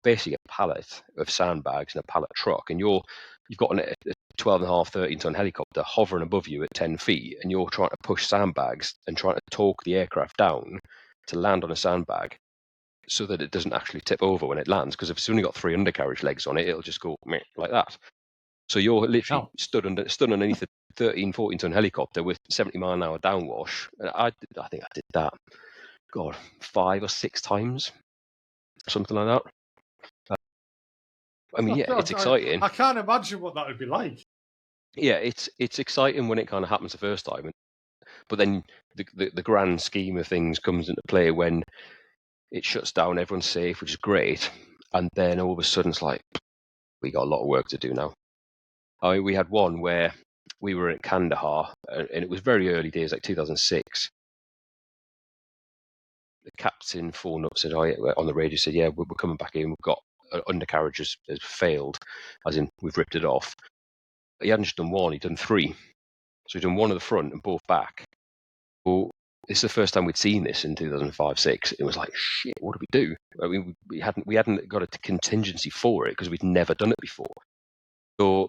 basically a pallet of sandbags and a pallet truck, and you've got a 12.5, 13-ton helicopter hovering above you at 10 feet, and you're trying to push sandbags and trying to torque the aircraft down to land on a sandbag so that it doesn't actually tip over when it lands, because if it's only got 3 undercarriage legs on it, it'll just go like that. So you're literally stood underneath a 13, 14-ton helicopter with 70-mile-an-hour downwash. And I think I did that, 5 or 6 times, something like that. I mean, yeah, it's exciting. I can't imagine what that would be like. Yeah, it's exciting when it kind of happens the first time, but then the grand scheme of things comes into play when it shuts down, everyone's safe, which is great, and then all of a sudden it's like, we got a lot of work to do now. I mean, we had one where we were at Kandahar, and it was very early days, like 2006. The captain phoned up, said, on the radio, said, yeah, we're coming back in. We've got undercarriage has failed, as in we've ripped it off. He hadn't just done one, he'd done 3. So he'd done one at the front and both back. Well, this is the first time we'd seen this in 2005-06. It was like, shit, what do we do? I mean, we hadn't got a contingency for it because we'd never done it before. So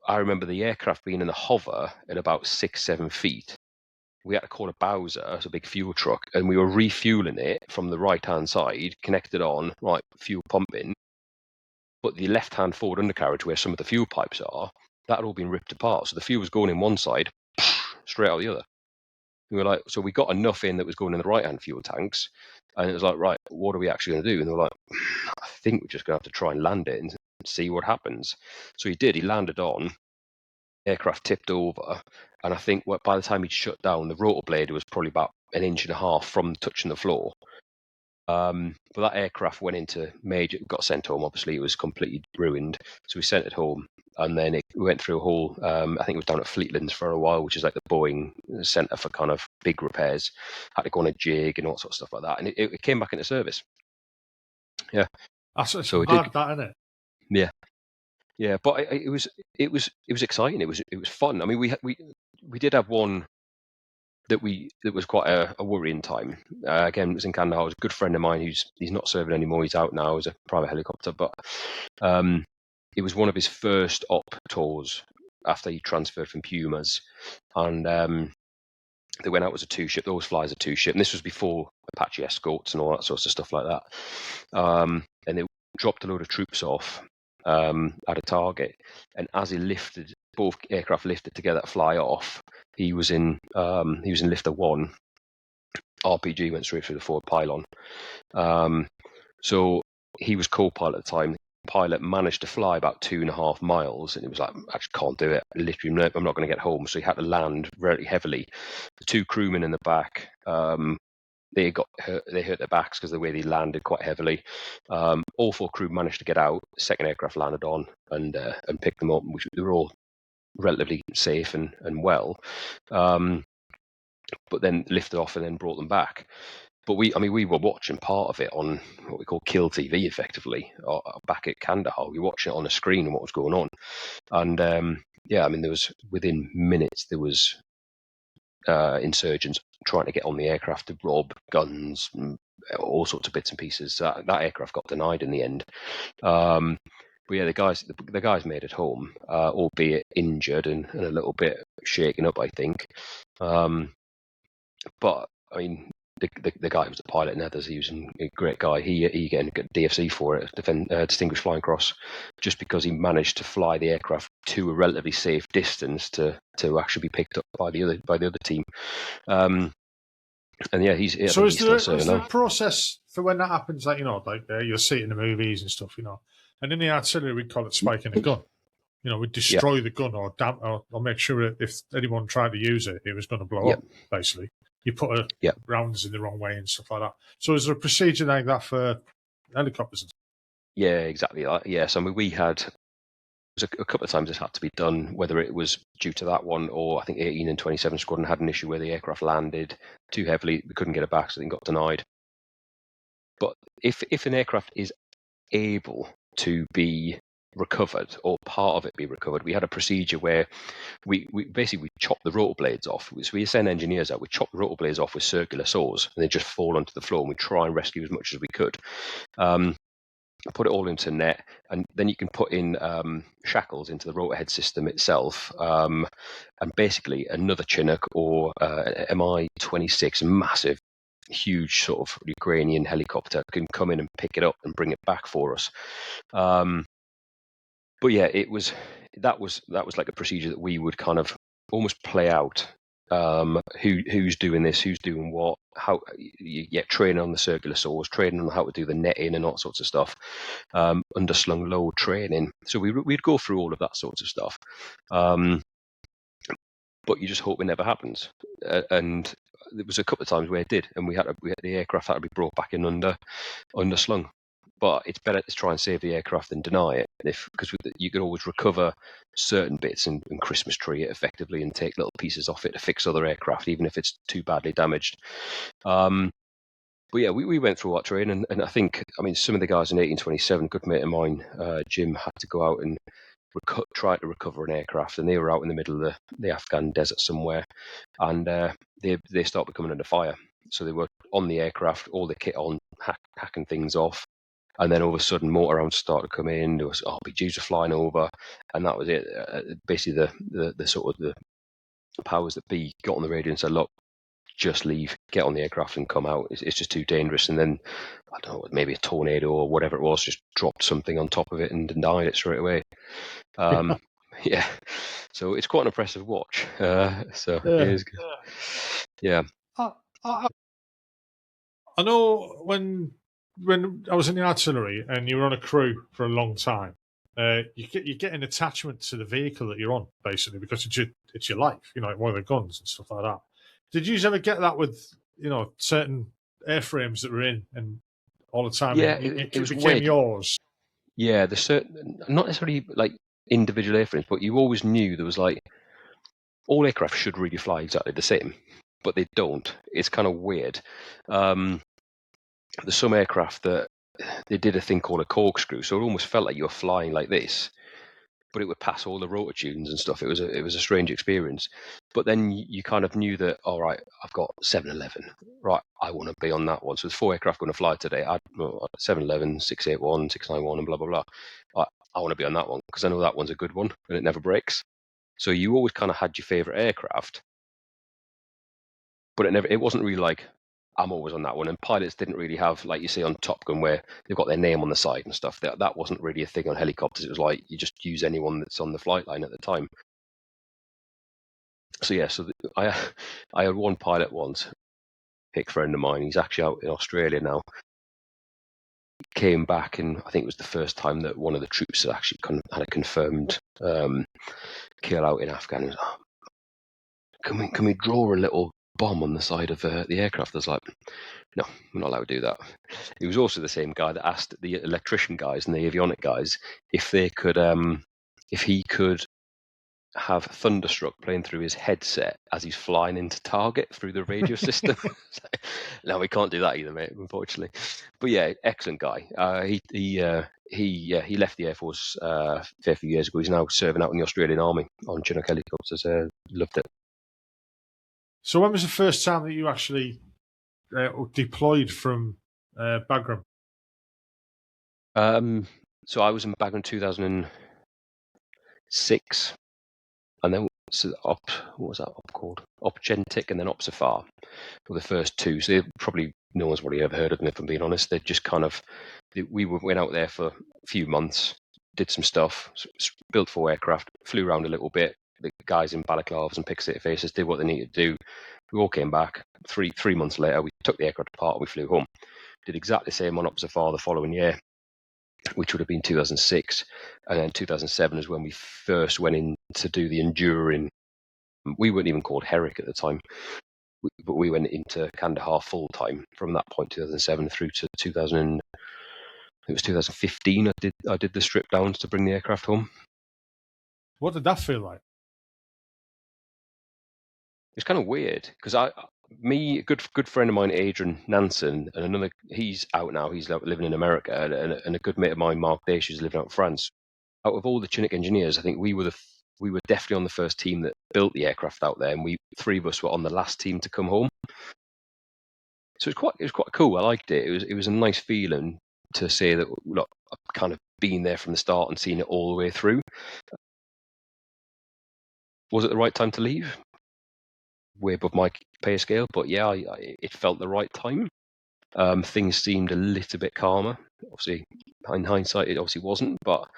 I remember the aircraft being in the hover at about 6-7 feet. We had to call a Bowser, so a big fuel truck, and we were refueling it from the right-hand side, connected on, right, fuel pumping. But the left-hand forward undercarriage, where some of the fuel pipes are, that had all been ripped apart. So the fuel was going in one side, straight out the other. We were like, so we got enough in that was going in the right-hand fuel tanks, and it was like, right, what are we actually going to do? And they were like, I think we're just going to have to try and land it and see what happens. So he did. He landed on, aircraft tipped over, and I think by the time he'd shut down, the rotor blade was probably about 1.5 inches from touching the floor. But that aircraft went into got sent home. Obviously, it was completely ruined. So we sent it home, and then it went through a whole. I think it was down at Fleetlands for a while, which is like the Boeing centre for kind of big repairs. Had to go on a jig and all sorts of stuff like that, and it came back into service. Yeah, so it did that, isn't it? Yeah, yeah. But it was exciting. It was fun. I mean, we did have one that was quite a worrying time. Again, it was in Kandahar. It was a good friend of mine he's not serving anymore. He's out now as a private helicopter. But it was one of his first op tours after he transferred from Pumas, and they went out as a 2-ship. They always fly as a 2-ship, and this was before Apache escorts and all that sorts of stuff like that. And they dropped a load of troops off at a target, and as he lifted, both aircraft lifted together to fly off. He was in lifter 1. RPG went straight through the forward pylon. So he was co-pilot at the time. The pilot managed to fly about 2.5 miles, and it was like, I just can't do it. Literally, I'm not going to get home. So he had to land very heavily. The 2 crewmen in the back, they hurt their backs because of the way they landed quite heavily. All 4 crew managed to get out. The second aircraft landed on and picked them up, which they were all relatively safe and well, but then lifted off and then brought them back. But we were watching part of it on what we call Kill TV, effectively, back at Kandahar. We were watching it on a screen and what was going on. And there was, within minutes, there was insurgents trying to get on the aircraft to rob, guns, all sorts of bits and pieces. That aircraft got denied in the end. But yeah, the guys made it home, albeit injured and a little bit shaken up, I think. But I mean, the guy who was the pilot in others, he was a great guy. He getting a DFC for it, Distinguished Flying Cross, just because he managed to fly the aircraft to a relatively safe distance to actually be picked up by the other team. And yeah, he's still serving. Is there a process for when that happens? Like you'll see it in the movies and stuff, And in the artillery, we call it spiking a gun. We'd destroy the gun or make sure that if anyone tried to use it, it was going to blow up. Basically, you put rounds in the wrong way and stuff like that. So, is there a procedure like that for helicopters? Yeah, exactly. Yes, I mean, we had. There was a couple of times this had to be done, whether it was due to that one or I think 18 and 27 Squadron had an issue where the aircraft landed too heavily, they couldn't get it back, so they got denied. But if an aircraft is able to be recovered or part of it be recovered, we had a procedure where we basically chop the rotor blades off. So we send engineers out, we chop the rotor blades off with circular saws and they just fall onto the floor, and we try and rescue as much as we could. Put it all into net, and then you can put in shackles into the rotor head system itself, and basically another Chinook or Mi-26, massive, huge sort of Ukrainian helicopter can come in and pick it up and bring it back for us. But yeah, that was like a procedure that we would kind of almost play out. Who's doing this, who's doing what, how training on the circular saws, training on how to do the netting and all sorts of stuff, underslung load training. So we'd go through all of that sorts of stuff, but you just hope it never happens. And there was a couple of times where it did, and we had the aircraft had to be brought back in underslung. But it's better to try and save the aircraft than deny it, because you could always recover certain bits and Christmas tree it effectively and take little pieces off it to fix other aircraft, even if it's too badly damaged. But yeah, we went through that training, and I think, some of the guys in 1827, good mate of mine, Jim, had to go out and try to recover an aircraft, and they were out in the middle of the Afghan desert somewhere, and they started coming under fire. So they were on the aircraft, all the kit on, hacking things off. And then all of a sudden, mortar rounds started to come in. There was RPGs were flying over, and that was it. Basically, the sort of the powers that be got on the radio and said, "Look, just leave, get on the aircraft and come out. It's just too dangerous." And then I don't know, maybe a tornado or whatever it was, just dropped something on top of it and denied it straight away. Yeah, so it's quite an impressive watch. So it is good. Yeah. I know when I was in the artillery and you were on a crew for a long time, you get an attachment to the vehicle that you're on, basically, because it's your life, like one of the guns and stuff like that. Did you ever get that with certain airframes that were in and all the time? Yeah, It it was became weird. yours. Yeah, there's certain, not necessarily like individual airframes, but you always knew there was like all aircraft should really fly exactly the same, but they don't. It's kind of weird. There's some aircraft that they did a thing called a corkscrew, so it almost felt like you were flying like this, but it would pass all the rotor tunes and stuff. It was a strange experience. But then you kind of knew that, all right, I've got 711. Right, I want to be on that one. So there's 4 aircraft going to fly today. 711, 681, 691, and blah, blah, blah. I want to be on that one because I know that one's a good one and it never breaks. So you always kind of had your favorite aircraft, but it wasn't really like, I'm always on that one. And pilots didn't really have, like you see on Top Gun, where they've got their name on the side and stuff. That wasn't really a thing on helicopters. It was like you just use anyone that's on the flight line at the time. So yeah, I had one pilot once, pick friend of mine. He's actually out in Australia now. He came back, and I think it was the first time that one of the troops had actually had a confirmed kill out in Afghanistan. Can we draw a little bomb on the side of the aircraft? I was like, no, we're not allowed to do that. He was also the same guy that asked the electrician guys and the avionic guys if they could, if he could have Thunderstruck playing through his headset as he's flying into target through the radio system. No, we can't do that either, mate, unfortunately. But yeah, excellent guy. He left the Air Force a fair few years ago. He's now serving out in the Australian Army on Chinook helicopters. Loved it. So when was the first time that you actually deployed from Bagram? So I was in Bagram in 2006, and then what was that op called? Opgentic, and then Opsafar were the first two. So probably no one's really ever heard of them, if I'm being honest. They just went out there for a few months, did some stuff, built 4 aircraft, flew around a little bit. The guys in balaclavas and pixelated faces did what they needed to do. We all came back. Three months later, we took the aircraft apart and we flew home. Did exactly the same on Opsafar the following year, which would have been 2006. And then 2007 is when we first went in to do the enduring. We weren't even called Herrick at the time, but we went into Kandahar full time from that point, 2007 through to 2000. It was 2015. I did the strip downs to bring the aircraft home. What did that feel like? It's kind of weird because a good friend of mine, Adrian Nansen, and another, he's out now. He's living in America, and a good mate of mine, Mark Dash, who's living out in France. Out of all the Chinook engineers, I think we were definitely on the first team that built the aircraft out there, and 3 of us were on the last team to come home. So it was quite cool. I liked it. It was a nice feeling to say that, look, I've kind of been there from the start and seen it all the way through. Was it the right time to leave? Way above my pay scale, but yeah, it felt the right time. Things seemed a little bit calmer. Obviously, in hindsight, it obviously wasn't, but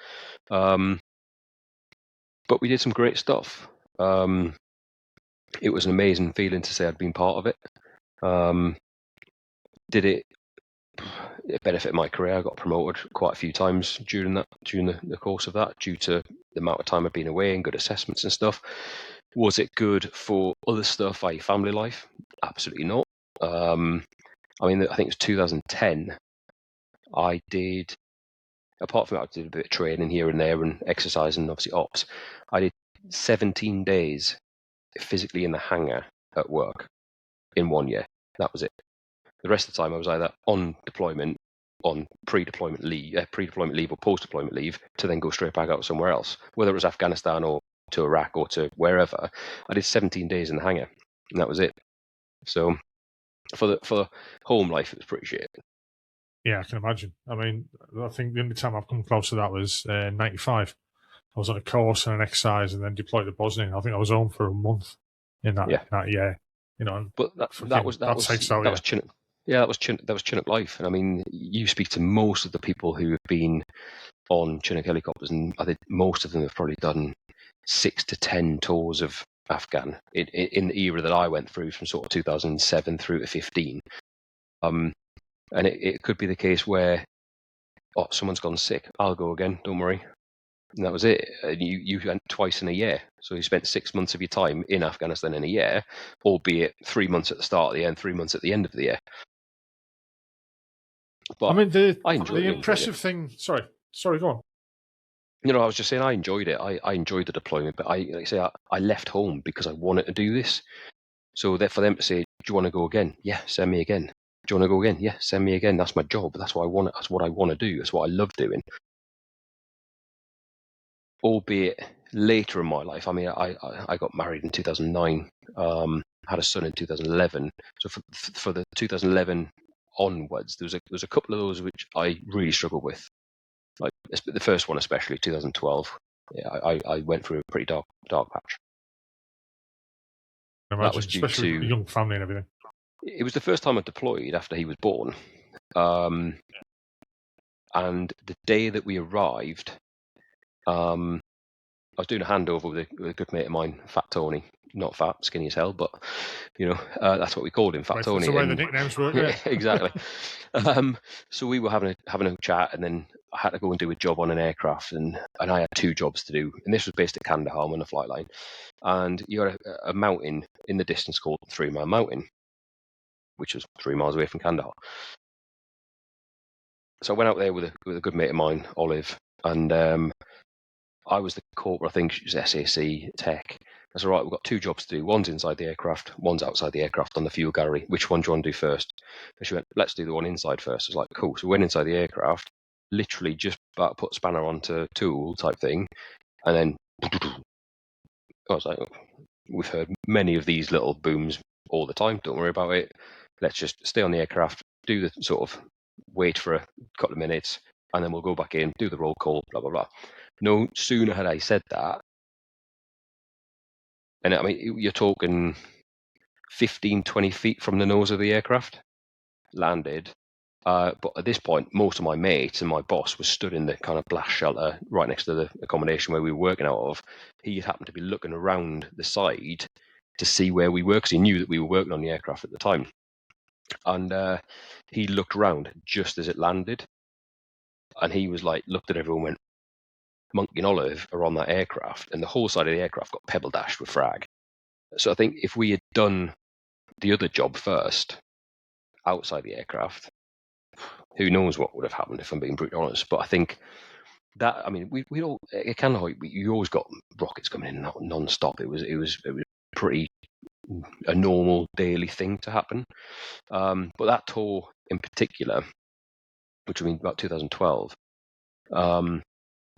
we did some great stuff. It was an amazing feeling to say I'd been part of it. It benefited my career. I got promoted quite a few times during the course of that, due to the amount of time I'd been away and good assessments and stuff. Was it good for other stuff, i.e. family life? Absolutely not. I mean, I think it was 2010. I did, apart from that, I did a bit of training here and there and exercise and obviously ops. I did 17 days physically in the hangar at work in 1 year. That was it. The rest of the time I was either on deployment, on pre-deployment leave or post-deployment leave, to then go straight back out somewhere else, whether it was Afghanistan or to Iraq or to wherever. I did 17 days in the hangar, and that was it. So for home life, it was pretty shit. Yeah, I can imagine. I mean, I think the only time I've come close to that was 95. I was on a course and an exercise and then deployed to Bosnia. I think I was home for a month in that year. But that was Chinook. Yeah, that was Chinook life. And I mean, you speak to most of the people who have been on Chinook helicopters, and I think most of them have probably done 6 to 10 tours of Afghan in the era that I went through, from sort of 2007 through to 15. And it could be the case where, someone's gone sick, I'll go again, don't worry. And that was it. And you went twice in a year. So you spent 6 months of your time in Afghanistan in a year, albeit 3 months at the start of the year and 3 months at the end of the year. But I mean, the enjoyed it. impressive thing. Sorry, go on. I was just saying I enjoyed it. I enjoyed the deployment, but I left home because I wanted to do this. So that for them to say, "Do you want to go again? Yeah, send me again. Do you want to go again? Yeah, send me again. That's my job. That's what I want. That's what I want to do. That's what I love doing." Albeit later in my life, I mean, I got married in 2009. Had a son in 2011. So for the 2011 onwards, there was a couple of those which I really struggled with. Like the first one, especially 2012. Yeah, I went through a pretty dark patch. I imagine, That was due especially with a to young family and everything. it was the first time I deployed after he was born, and the day that we arrived, I was doing a handover with a good mate of mine, Fat Tony. Not fat, skinny as hell, but that's what we called him, Fat Right, Tony. that's the way the nicknames work. Yeah. Exactly. So we were having a chat, and then I had to go and do a job on an aircraft, and I had 2 jobs to do, and this was based at Kandahar on a flight line, and you got a mountain in the distance called 3 Mile Mountain, which was 3 miles away from Kandahar. So I went out there with a good mate of mine, Olive, and I was the corporal. I think she was SAC tech. That's all right. We've got 2 jobs to do. One's inside the aircraft. One's outside the aircraft on the fuel gallery. Which one do you want to do first? And she went, let's do the one inside first. I was like, cool. So we went inside the aircraft, literally just about put spanner onto tool type thing, and then I was like, we've heard many of these little booms all the time. Don't worry about it. Let's just stay on the aircraft, do the sort of wait for a couple of minutes, and then we'll go back in, do the roll call, blah, blah, blah. No sooner had I said that, and I mean, you're talking 15, 20 feet from the nose of the aircraft, landed. But at this point, most of my mates and my boss was stood in the kind of blast shelter right next to the accommodation where we were working out of. He happened to be looking around the side to see where we were, because he knew that we were working on the aircraft at the time. And he looked around just as it landed, and he was like, looked at everyone, went, Monkey and Olive are on that aircraft, and the whole side of the aircraft got pebble dashed with frag. So I think if we had done the other job first, outside the aircraft, who knows what would have happened, if I'm being brutally honest. But I think that, I mean, we all, it kind of, you always got rockets coming in non-stop. It was pretty a normal daily thing to happen. But that tour in particular, which I mean about 2012,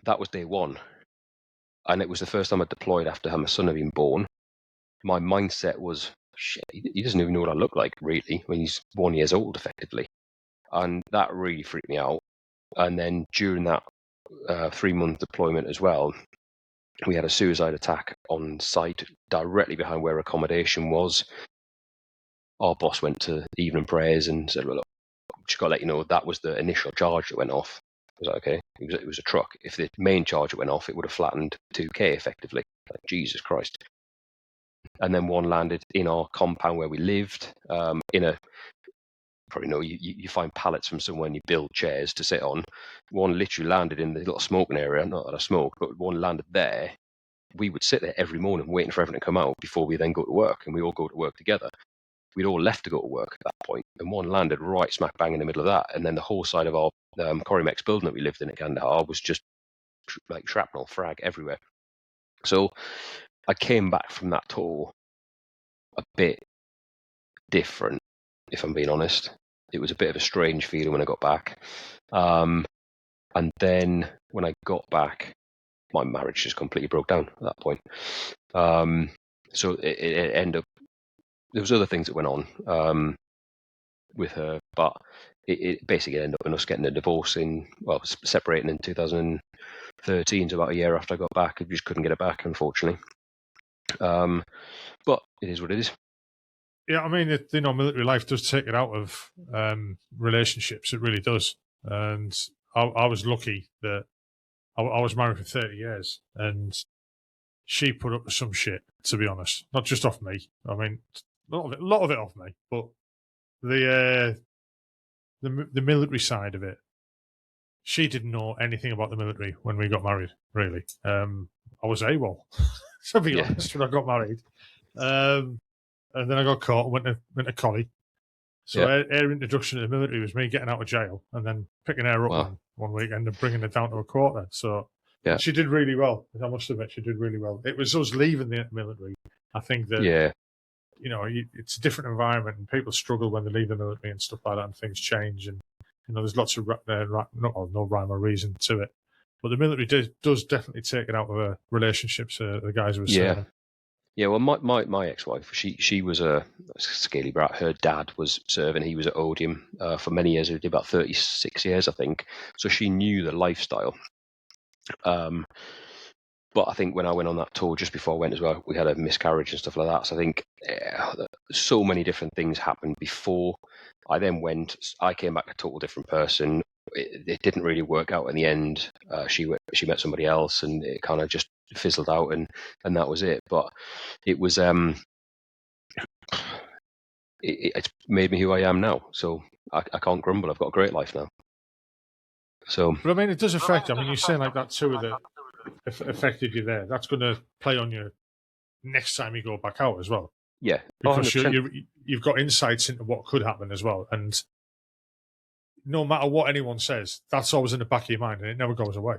that was day one, and it was the first time I deployed after my son had been born. My mindset was, shit, he doesn't even know what I look like really when he's 1 year old, effectively, and that really freaked me out. And then during that 3-month deployment as well, we had a suicide attack on site directly behind where accommodation was. Our boss went to evening prayers and said, well, look, just got to let you know that was the initial charge that went off. I was like, okay, it was a truck. If the main charge went off, it would have flattened 2K effectively. Like, Jesus Christ. And then one landed in our compound where we lived, in a, probably know, you find pallets from somewhere and you build chairs to sit on. One literally landed in the little smoking area, not that I smoked, but one landed there. We would sit there every morning waiting for everything to come out before we then go to work, and we all go to work together. We'd all left to go to work at that point, and one landed right smack bang in the middle of that, and then the whole side of our Corrymex building that we lived in at Kandahar was just like shrapnel, frag everywhere. So I came back from that tour a bit different, if I'm being honest. It was a bit of a strange feeling when I got back. And then when I got back, my marriage just completely broke down at that point. So it ended up, there was other things that went on with her, but it basically ended up in us getting a divorce separating in 2013, so about a year after I got back. I just couldn't get it back, unfortunately. But it is what it is. Yeah, I mean, military life does take it out of relationships. It really does. And I was lucky that I was married for 30 years, and she put up with some shit, to be honest. Not just off me. I mean, a lot of it off me, but the military side of it, she didn't know anything about the military when we got married, really. I was AWOL, to be honest, when I got married. And then I got caught and went to collie. So her introduction to the military was me getting out of jail and then picking her up one weekend and bringing her down to a quarter. So she did really well. I must admit, she did really well. It was us leaving the military. I think that, it's a different environment and people struggle when they leave the military and stuff like that and things change. And, there's lots of no rhyme or reason to it. But the military does definitely take it out of relationships, the guys who were serving. Yeah, well, my ex-wife, she was a scaly brat. Her dad was serving. He was at Odium for many years. He did about 36 years, I think. So she knew the lifestyle. But I think when I went on that tour just before I went as well, we had a miscarriage and stuff like that. So I think so many different things happened before I then went. I came back a total different person. It didn't really work out in the end. She met somebody else, and it kind of just fizzled out, and that was it. But it was it's made me who I am now. So I can't grumble. I've got a great life now. So, but I mean, it does affect. I mean, you're saying like that tour that affected you there. That's going to play on you next time you go back out as well. Yeah, because you've got insights into what could happen as well, and no matter what anyone says, that's always in the back of your mind, and it never goes away.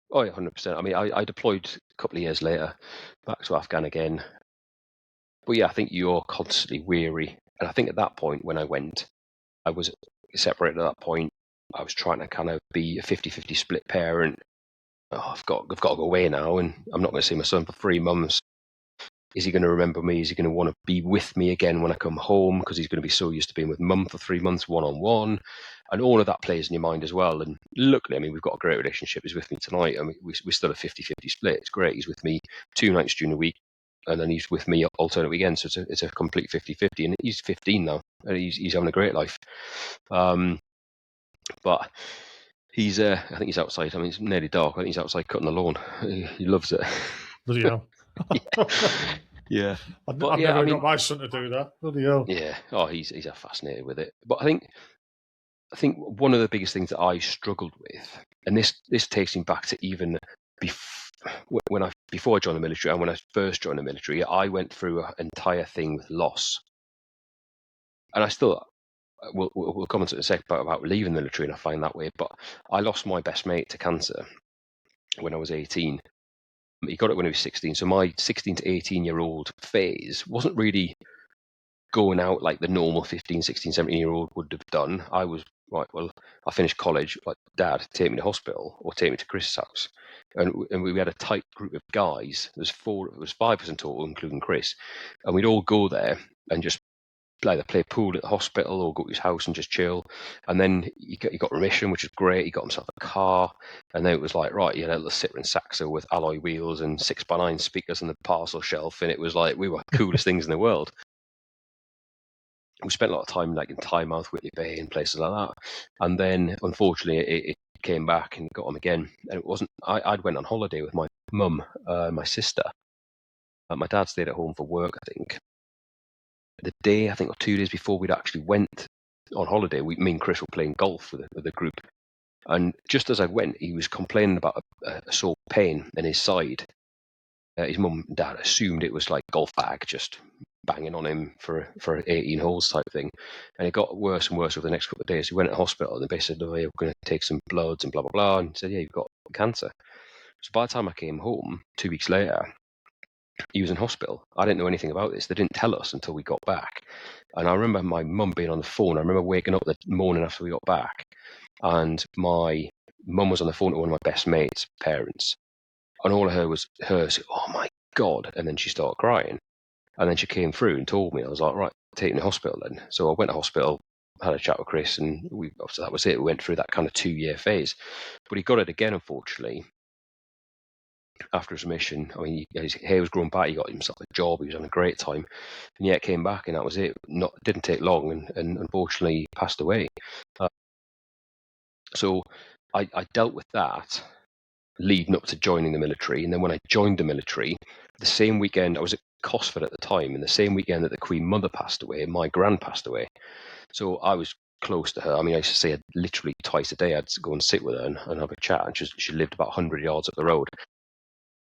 Oh, yeah, 100%. I mean, I deployed a couple of years later back to Afghan again. But yeah, I think you're constantly weary. And I think at that point when I went, I was separated at that point. I was trying to kind of be a 50-50 split parent. Oh, I've got to go away now, and I'm not going to see my son for 3 months. Is he going to remember me? Is he going to want to be with me again when I come home? Because he's going to be so used to being with mum for 3 months, one-on-one. And all of that plays in your mind as well. And luckily, I mean, we've got a great relationship. He's with me tonight. I mean, we're still a 50-50 split. It's great. He's with me 2 nights during the week, and then he's with me alternate weekends. So it's a complete 50-50. And he's 15 now, and he's having a great life. But he's, I think he's outside. I mean, it's nearly dark. I think he's outside cutting the lawn. He loves it. Bloody hell. Yeah. I've never got my son to do that. Bloody hell. Yeah. Oh, he's fascinated with it. But I think one of the biggest things that I struggled with, and this takes me back to even before I joined the military and when I first joined the military, I went through an entire thing with loss. And I still, we'll comment in a second about leaving the military, and I find that way. But I lost my best mate to cancer when I was 18. He got it when he was 16. So my 16 to 18-year-old phase wasn't really going out like the normal 15, 16, 17-year-old would have done. I was right, well, I finished college, like, Dad, take me to hospital or take me to Chris's house. And we had a tight group of guys. It was 5 of us in total, including Chris. And we'd all go there and just either play pool at the hospital or go to his house and just chill. And then he got remission, which is great. He got himself a car. And then it was like, right, you know, let's sit in Saxo with alloy wheels and 6x9 speakers on the parcel shelf. And it was like, we were the coolest things in the world. We spent a lot of time like in Tynemouth, Whitley Bay and places like that. And then unfortunately it came back and got him again. And it wasn't, I'd went on holiday with my mum, my sister. My dad stayed at home for work, I think. The day, I think, or 2 days before we'd actually went on holiday, me and Chris were playing golf with the group. And just as I went, he was complaining about a sore pain in his side. His mum and dad assumed it was like golf bag just banging on him for 18 holes type thing. And it got worse and worse over the next couple of days. He went to hospital and they said, oh, yeah, we're going to take some bloods and blah, blah, blah. And he said, yeah, you've got cancer. So by the time I came home 2 weeks later, he was in hospital. I didn't know anything about this. They didn't tell us until we got back. And I remember my mum being on the phone. I remember waking up the morning after we got back, and my mum was on the phone to one of my best mates' parents. And all I heard was her say, oh my God. And then she started crying. And then she came through and told me. I was like, right, take me to hospital then. So I went to hospital, had a chat with Chris, and after that was it. We went through that kind of 2-year phase. But he got it again, unfortunately. After his remission, I mean, his hair was growing back. He got himself a job. He was having a great time, and yet came back, and that was it. Didn't take long, and unfortunately passed away. So I dealt with that leading up to joining the military, and then when I joined the military, the same weekend I was at Cosford at the time, and the same weekend that the Queen Mother passed away, my gran passed away. So I was close to her. I mean, I used to see her literally twice a day. I'd go and sit with her and have a chat, and she lived about 100 yards up the road.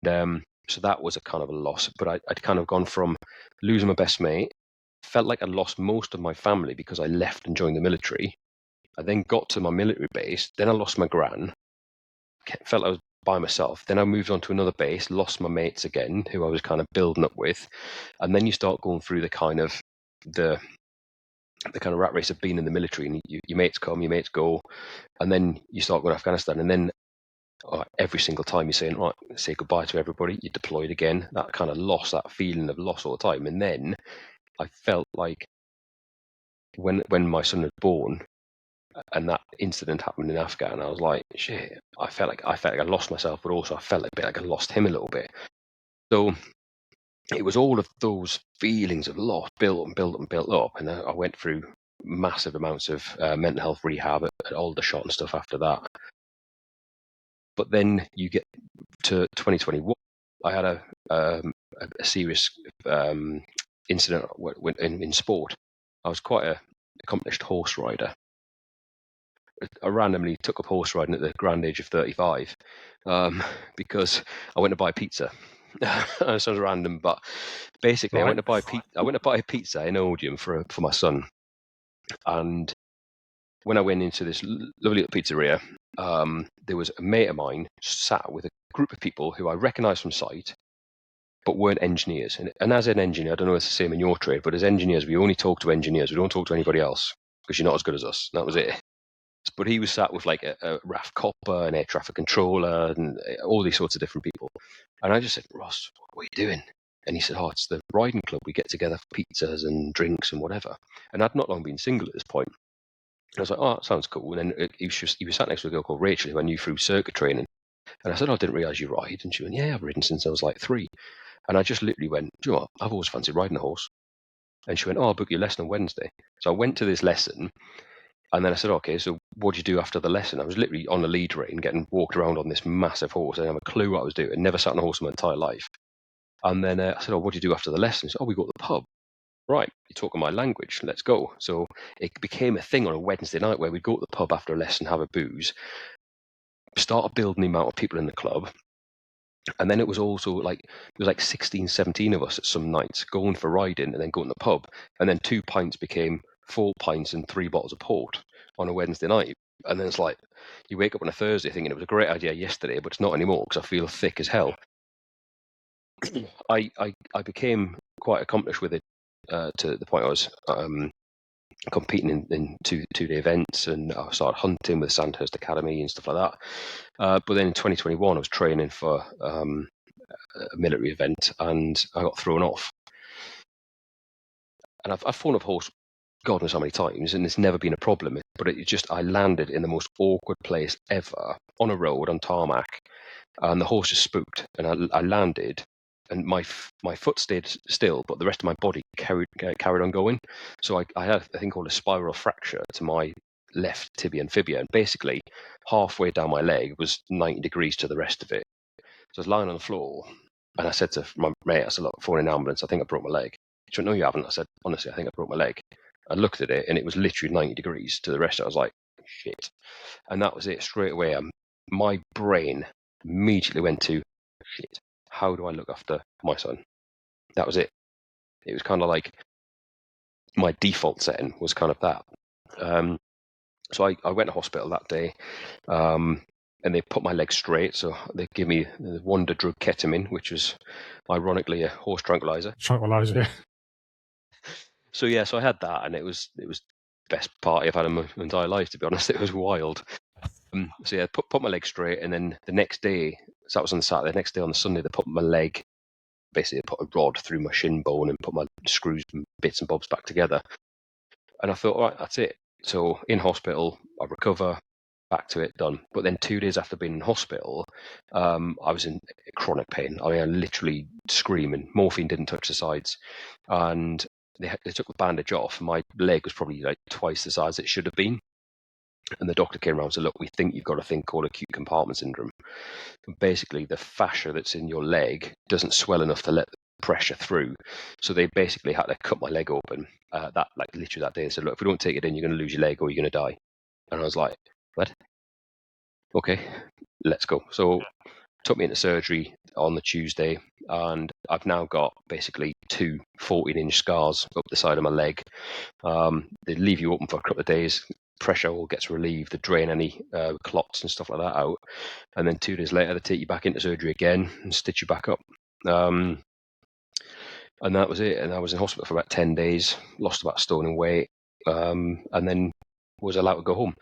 And, so that was a kind of a loss. But I'd kind of gone from losing my best mate, felt like I'd lost most of my family because I left and joined the military. I then got to my military base, then I lost my gran, felt I was by myself. Then I moved on to another base, lost my mates again, who I was kind of building up with. And then you start going through the kind of rat race of being in the military, and your mates come, your mates go, and then you start going to Afghanistan, and then every single time you're saying, right, say goodbye to everybody, you're deployed again. That kind of loss, that feeling of loss all the time. And then I felt like when my son was born, and that incident happened in Afghan, I was like, shit. I felt like I lost myself, but also I felt a bit like I lost him a little bit. So it was all of those feelings of loss built up, and I went through massive amounts of mental health rehab at Aldershot and stuff after that. But then you get to 2021. I had a serious incident in sport. I was quite an accomplished horse rider. I randomly took up horse riding at the grand age of 35 because I went to buy pizza. It sounds random, but basically, right. I went to buy pizza in Oldham for my son. And when I went into this lovely little pizzeria, there was a mate of mine sat with a group of people who I recognised from sight, but weren't engineers. And as an engineer, I don't know if it's the same in your trade, but as engineers, we only talk to engineers. We don't talk to anybody else because you're not as good as us. That was it. But he was sat with like a RAF copper, an air traffic controller, and all these sorts of different people. And I just said, Ross, what are you doing? And he said, oh, it's the riding club. We get together for pizzas and drinks and whatever. And I'd not long been single at this point. And I was like, oh, that sounds cool. And then he was sat next to a girl called Rachel, who I knew through circuit training. And I said, oh, I didn't realise you ride. And she went, yeah, I've ridden since I was like 3. And I just literally went, do you know what? I've always fancied riding a horse. And she went, oh, I'll book your lesson on Wednesday. So I went to this lesson. And then I said, okay, so what do you do after the lesson? I was literally on the lead rein, getting walked around on this massive horse. I didn't have a clue what I was doing. Never sat on a horse in my entire life. And then I said, oh, what do you do after the lesson? He said, oh, we go to the pub. Right, you're talking my language. Let's go. So it became a thing on a Wednesday night where we'd go to the pub after a lesson, have a booze, start building the amount of people in the club. And then it was also like, 16, 17 of us at some nights going for riding and then going to the pub. And then 2 pints became 4 pints and 3 bottles of port on a Wednesday night. And then it's like, you wake up on a Thursday thinking it was a great idea yesterday, but it's not anymore because I feel thick as hell. I became quite accomplished with it to the point I was competing in two-day events, and I started hunting with Sandhurst Academy and stuff like that. But then in 2021, I was training for a military event, and I got thrown off. And I've fallen off horse God knows how many times, and it's never been a problem. But I landed in the most awkward place ever on a road on tarmac, and the horse just spooked, and I landed. And my foot stayed still, but the rest of my body carried on going. So I had a thing called a spiral fracture to my left tibia and fibia, and basically halfway down my leg was 90 degrees to the rest of it. So I was lying on the floor, and I said to my mate, I said, look, phone an ambulance, I think I broke my leg. She went, no, you haven't. I said, honestly, I think I broke my leg. I looked at it, and it was literally 90 degrees to the rest. I was like, shit. And that was it straight away. My brain immediately went to, shit, how do I look after my son? That was it. It was kind of like my default setting was kind of that. So I went to hospital that day, and they put my leg straight. So they gave me the wonder drug ketamine, which was ironically a horse tranquilizer. Tranquilizer. So yeah, so I had that, and it was the best party I've had in my entire life, to be honest. It was wild. So yeah, put my leg straight, and then the next day, so that was on the Saturday. The next day on the Sunday, they put my leg, basically put a rod through my shin bone and put my screws and bits and bobs back together. And I thought, all right, that's it. So in hospital, I recover, back to it, done. But then 2 days after being in hospital, I was in chronic pain. I mean, I literally screaming. Morphine didn't touch the sides, and they took the bandage off. My leg was probably like twice the size it should have been. And the doctor came around and said, look, we think you've got a thing called acute compartment syndrome. Basically, the fascia that's in your leg doesn't swell enough to let the pressure through. So they basically had to cut my leg open. Literally that day, they said, look, if we don't take it in, you're going to lose your leg or you're going to die. And I was like, what? Okay, let's go. So took me into surgery on the Tuesday, and I've now got basically 2 14-inch scars up the side of my leg. They leave you open for a couple of days. Pressure all gets relieved. They drain any clots and stuff like that out. And then 2 days later, they take you back into surgery again and stitch you back up. And that was it. And I was in hospital for about 10 days, lost about a stone in weight, and then was allowed to go home.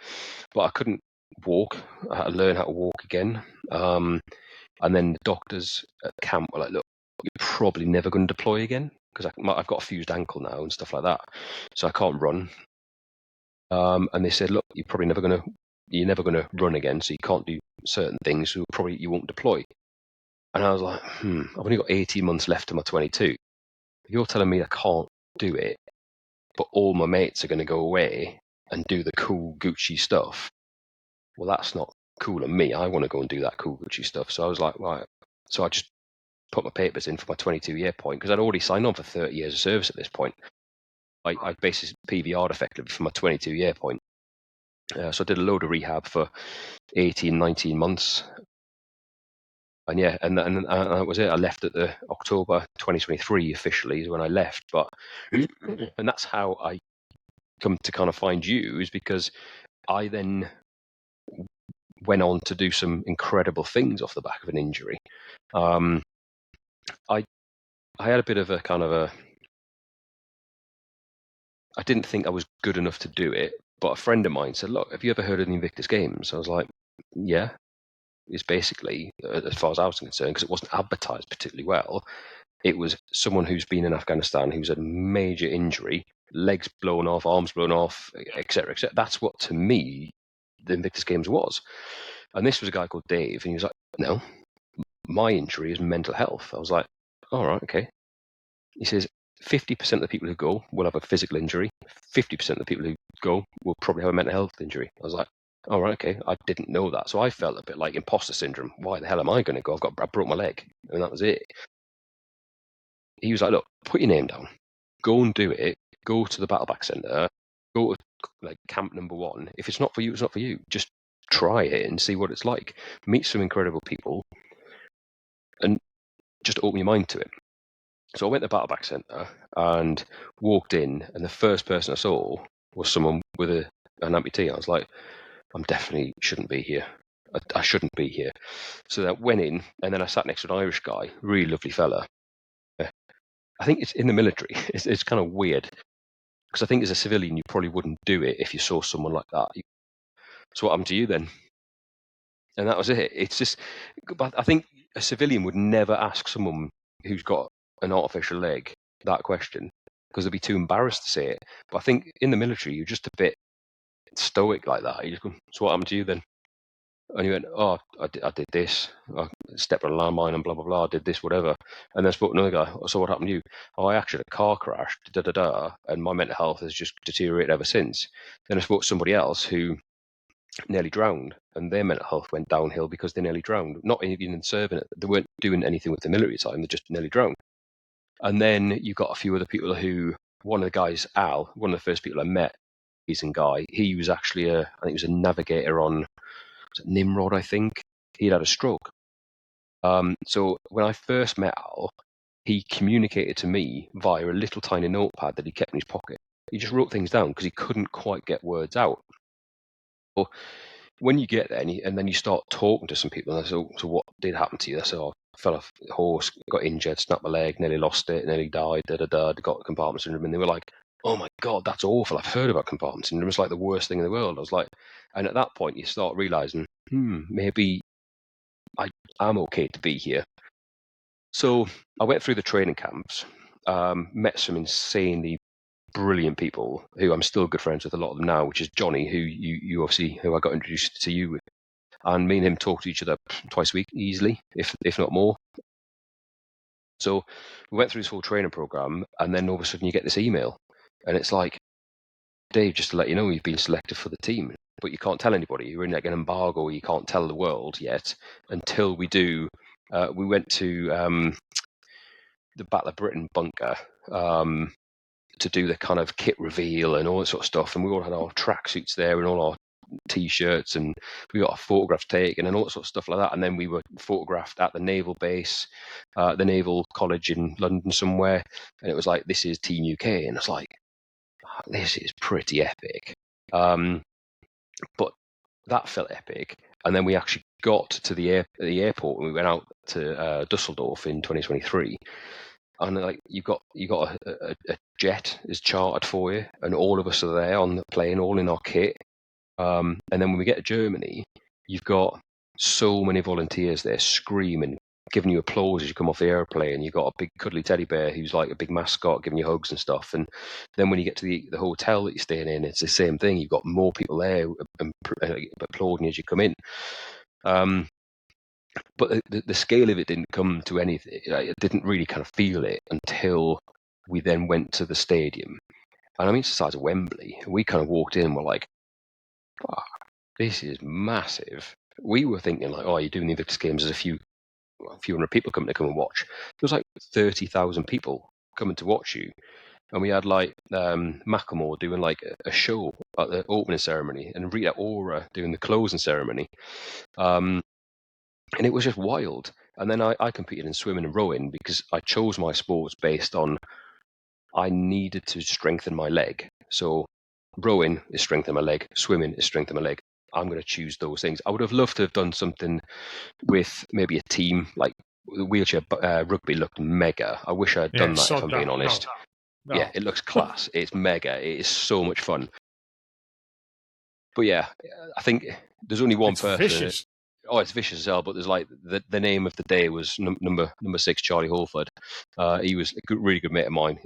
But I couldn't walk. I had to learn how to walk again. And then the doctors at camp were like, look, you're probably never going to deploy again because I've got a fused ankle now and stuff like that. So I can't run. And they said, look, you're never going to run again. So you can't do certain things. So probably you won't deploy. And I was like, I've only got 18 months left to my 22. You're telling me I can't do it, but all my mates are going to go away and do the cool Gucci stuff. Well, that's not cool on me. I want to go and do that cool Gucci stuff. So I was like, right. So I just put my papers in for my 22-year point because I'd already signed on for 30 years of service at this point. I basically PVR'd effectively for my 22-year point. So I did a load of rehab for 18, 19 months. And yeah, and that was it. I left at the October 2023 officially is when I left. But and that's how I come to kind of find you, is because I then went on to do some incredible things off the back of an injury. I had a bit of a kind of I didn't think I was good enough to do it, but a friend of mine said, look, have you ever heard of the Invictus Games? I was like, yeah. It's basically, as far as I was concerned, because it wasn't advertised particularly well, it was someone who's been in Afghanistan who's had a major injury, legs blown off, arms blown off, etc., etc. That's what, to me, the Invictus Games was. And this was a guy called Dave, and he was like, no, my injury is mental health. I was like, all right, okay. He says, 50% of the people who go will have a physical injury. 50% of the people who go will probably have a mental health injury. I was like, all right, okay. I didn't know that. So I felt a bit like imposter syndrome. Why the hell am I going to go? I broke my leg. And that was it. He was like, look, put your name down. Go and do it. Go to the battle back centre. Go to like camp number 1. If it's not for you, it's not for you. Just try it and see what it's like. Meet some incredible people and just open your mind to it. So I went to the battle back centre and walked in, and the first person I saw was someone with an amputee. I was like, I definitely shouldn't be here. I shouldn't be here. So I went in, and then I sat next to an Irish guy, really lovely fella. I think it's in the military. It's kind of weird, because I think as a civilian, you probably wouldn't do it if you saw someone like that. So what happened to you then? And that was it. It's just, but I think a civilian would never ask someone who's got an artificial leg that question, because they'd be too embarrassed to say it. But I think in the military, you're just a bit stoic like that. You just go, so what happened to you then? And you went, oh, I did this. I stepped on a landmine and blah, blah, blah. I did this, whatever. And then I spoke to another guy. So what happened to you? Oh, I actually had a car crash, and my mental health has just deteriorated ever since. Then I spoke to somebody else who nearly drowned, and their mental health went downhill because they nearly drowned. Not even in serving it. They weren't doing anything with the military time. They just nearly drowned. And then you got a few other people who, one of the guys, Al, one of the first people I met, he's a guy. He was actually I think he was a navigator on Nimrod, I think. He'd had a stroke. So when I first met Al, he communicated to me via a little tiny notepad that he kept in his pocket. He just wrote things down because he couldn't quite get words out. So when you get there and then you start talking to some people, and I said, so what did happen to you? I said, I fell off the horse, got injured, snapped my leg, nearly lost it, nearly died, got compartment syndrome. And they were like, oh my God, that's awful. I've heard about compartment syndrome. It's like the worst thing in the world. I was like, and at that point you start realizing, maybe I'm okay to be here. So I went through the training camps, met some insanely brilliant people who I'm still good friends with, a lot of them now, which is Johnny, who obviously, who I got introduced to you with. And me and him talk to each other twice a week easily, if not more. So we went through this whole training program, and then all of a sudden you get this email, and it's like, Dave, just to let you know, you've been selected for the team, but you can't tell anybody. You're in like an embargo. You can't tell the world yet until we do. We went to the Battle of Britain bunker to do the kind of kit reveal and all that sort of stuff. And we all had our tracksuits there and all our T-shirts, and we got a photograph taken and all that sort of stuff like that. And then we were photographed at the naval base, the Naval College in London somewhere. And it was like, this is Team UK. And it's like, this is pretty epic. But that felt epic. And then we actually got to the airport and we went out to Dusseldorf in 2023. And like you got a jet is chartered for you, and all of us are there on the plane, all in our kit. And then when we get to Germany, you've got so many volunteers there screaming, giving you applause as you come off the airplane. You've got a big cuddly teddy bear who's like a big mascot giving you hugs and stuff. And then when you get to the hotel that you're staying in, it's the same thing. You've got more people there applauding as you come in. But the scale of it didn't come to anything. I didn't really kind of feel it until we then went to the stadium. And I mean, it's the size of Wembley. We kind of walked in and we're like, oh, this is massive. We were thinking like, oh, you're doing the Invictus Games, there's a few hundred people coming to come and watch. There was like 30,000 people coming to watch you. And we had like Macklemore doing like a show at the opening ceremony and Rita Ora doing the closing ceremony. And it was just wild. And then I competed in swimming and rowing because I chose my sports based on I needed to strengthen my leg. So rowing is strengthen my leg, swimming is strengthen my leg. I'm going to choose those things. I would have loved to have done something with maybe a team, like the wheelchair rugby looked mega. I wish I had done that, if I'm being honest. No. Yeah, it looks class. It's mega. It is so much fun. But yeah, I think there's only one person. Vicious. Oh, it's vicious as hell, but there's like the name of the day was number 6, Charlie Holford. He was a really good mate of mine.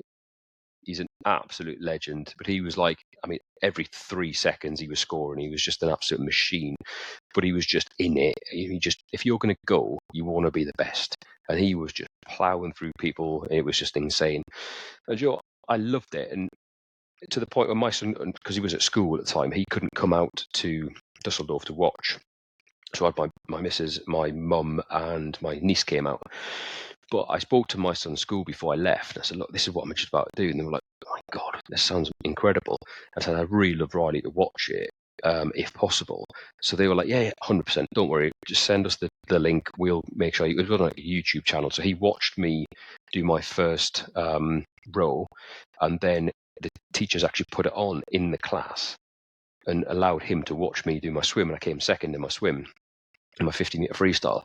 He's an absolute legend, but he was like, I mean, every 3 seconds he was scoring. He was just an absolute machine, but he was just in it. If you're going to go, you want to be the best. And he was just plowing through people. It was just insane. And you know, I loved it. And to the point where my son, because he was at school at the time, he couldn't come out to Dusseldorf to watch. So I had my missus, my mum, and my niece came out. But I spoke to my son's school before I left. I said, look, this is what I'm just about to do. And they were like, oh my God, this sounds incredible. I said, I'd really love Riley to watch it, if possible. So they were like, yeah, 100%. Don't worry. Just send us the link. We'll make sure. It was on like a YouTube channel. So he watched me do my first row. And then the teachers actually put it on in the class and allowed him to watch me do my swim. And I came second in my swim, in my 50-meter freestyle.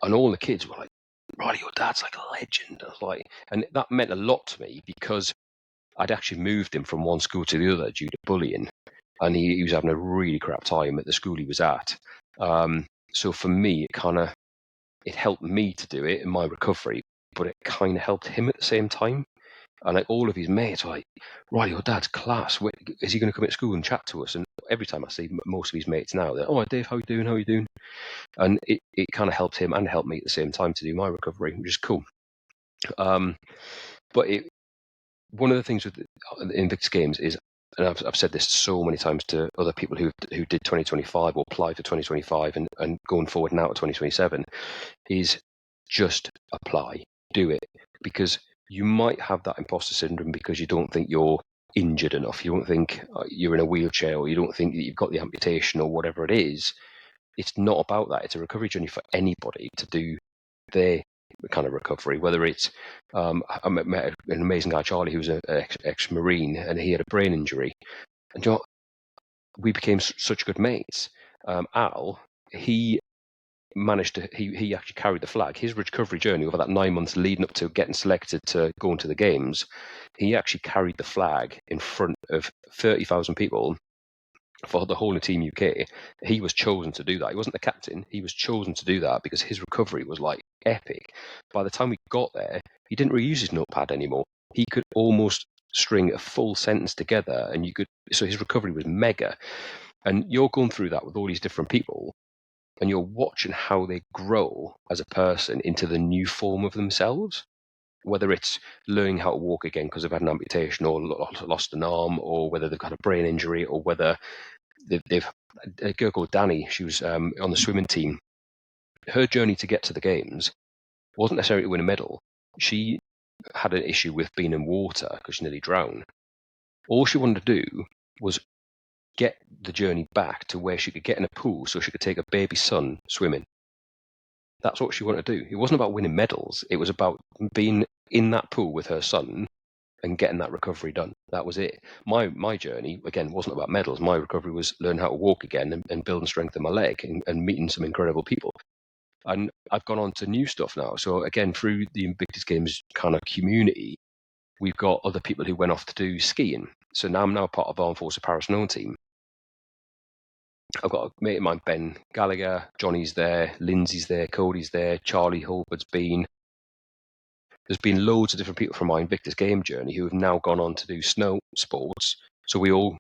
And all the kids were like, Riley, your dad's like a legend. I was like, and that meant a lot to me because I'd actually moved him from one school to the other due to bullying. And he was having a really crap time at the school he was at. So for me, it helped me to do it in my recovery, but it kind of helped him at the same time. And like all of his mates were like, Riley, your dad's class. Is he going to come to school and chat to us? And every time I see most of his mates now, they're, oh, Dave, how you doing? How you doing? And it kind of helped him and helped me at the same time to do my recovery, which is cool. But one of the things with the Invictus Games is, and I've said this so many times to other people who did 2025 or applied for 2025 and going forward now to 2027, is just apply, do it, because you might have that imposter syndrome because you don't think you're injured enough. You don't think you're in a wheelchair, or you don't think that you've got the amputation or whatever it is. It's not about that. It's a recovery journey for anybody to do their kind of recovery, whether it's I met an amazing guy, Charlie, who was an ex-Marine, and he had a brain injury. And you know, we became such good mates. Al, he managed to, he actually carried the flag. His recovery journey over that 9 months leading up to getting selected to go into the games, he actually carried the flag in front of 30,000 people for the whole of Team UK. He was chosen to do that. He wasn't the captain. He was chosen to do that because his recovery was like epic. By the time we got there, he didn't really use his notepad anymore. He could almost string a full sentence together, and so his recovery was mega. And you're going through that with all these different people, and you're watching how they grow as a person into the new form of themselves, whether it's learning how to walk again because they've had an amputation or lost an arm, or whether they've got a brain injury, or whether they've a girl called Danny, she was on the swimming team. Her journey to get to the games wasn't necessarily to win a medal. She had an issue with being in water because she nearly drowned. All she wanted to do was get the journey back to where she could get in a pool so she could take her baby son swimming. That's what she wanted to do. It wasn't about winning medals. It was about being in that pool with her son and getting that recovery done. That was it. My journey, again, wasn't about medals. My recovery was learn how to walk again and building strength in my leg and meeting some incredible people. And I've gone on to new stuff now. So again, through the Invictus Games kind of community, we've got other people who went off to do skiing. So now I'm now part of Armed Forces Paris Known team. I've got a mate of mine, Ben Gallagher, Johnny's there, Lindsay's there, Cody's there, Charlie Holford's been. There's been loads of different people from my Invictus game journey who have now gone on to do snow sports. So we all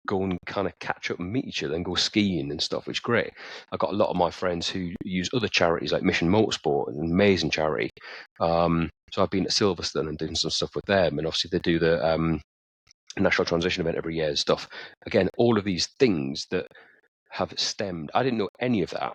go and kind of catch up and meet each other and go skiing and stuff, which is great. I've got a lot of my friends who use other charities like Mission Motorsport, an amazing charity. So I've been at Silverstone and doing some stuff with them, and obviously they do the National Transition event every year and stuff. Again, all of these things that have stemmed. I didn't know any of that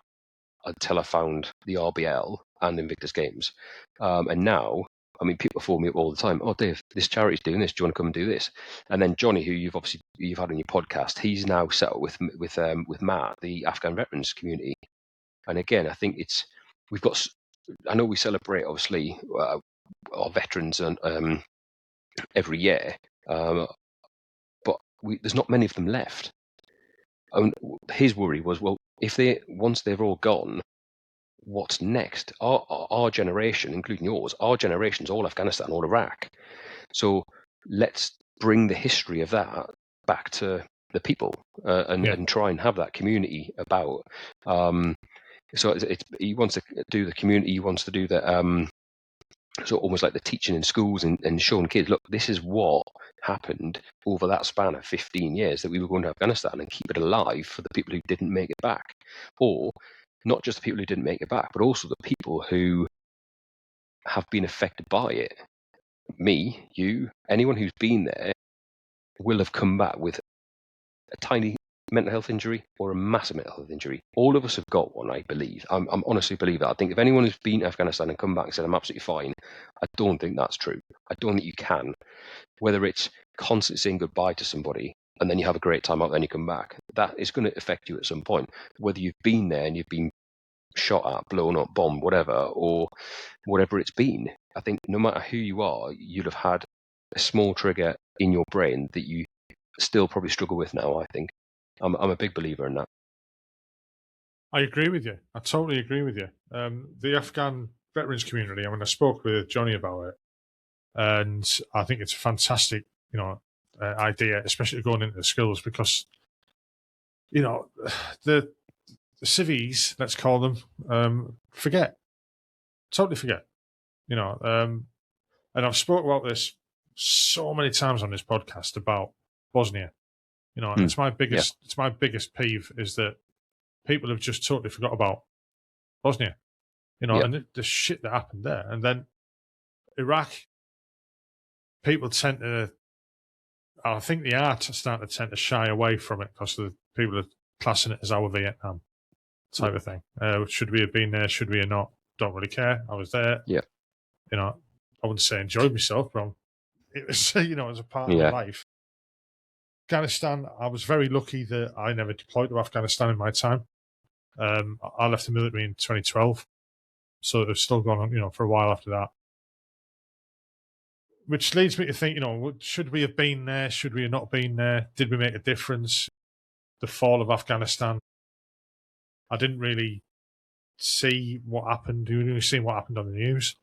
until I found the RBL and Invictus Games. And now, I mean, people phone me up all the time. Oh, Dave, this charity's doing this. Do you want to come and do this? And then Johnny, who you've had on your podcast, he's now set up with Matt, the Afghan veterans community. And again, I think we've got. I know we celebrate obviously our veterans and every year, but there's not many of them left. And his worry was, well, once they've all gone, what's next? Our generation, including yours, our generation's all Afghanistan, all Iraq. So let's bring the history of that back to the people and try and have that community about. So he wants to do the community. He wants to do the so almost like the teaching in schools and showing kids, look, this is what happened over that span of 15 years that we were going to Afghanistan, and keep it alive for the people who didn't make it back. Or not just the people who didn't make it back, but also the people who have been affected by it. Me, you, anyone who's been there will have come back with a tiny mental health injury or a massive mental health injury. All of us have got one, I believe. I'm honestly believe that. I think if anyone has been to Afghanistan and come back and said, I'm absolutely fine, I don't think that's true. I don't think you can. Whether it's constantly saying goodbye to somebody and then you have a great time out, then you come back, that is going to affect you at some point. Whether you've been there and you've been shot at, blown up, bombed, whatever, or whatever it's been, I think no matter who you are, you'll have had a small trigger in your brain that you still probably struggle with now, I think. I'm a big believer in that. I agree with you. I totally agree with you. The Afghan veterans community, I mean, I spoke with Johnny about it, and I think it's a fantastic, idea, especially going into the schools, because, the civvies, let's call them, totally forget, and I've spoke about this so many times on this podcast about Bosnia. And it's my biggest peeve is that people have just totally forgot about Bosnia, and the shit that happened there. And then Iraq, people tend to, I think they are starting to tend to shy away from it because the people are classing it as our Vietnam type of thing. Should we have been there? Should we have not? Don't really care. I was there. Yeah. I wouldn't say enjoyed myself, but it was, it was a part of my life. Afghanistan, I was very lucky that I never deployed to Afghanistan in my time. I left the military in 2012, so it was still going on, for a while after that. Which leads me to think, should we have been there? Should we have not been there? Did we make a difference? The fall of Afghanistan, I didn't really see what happened. You only seen what happened on the news.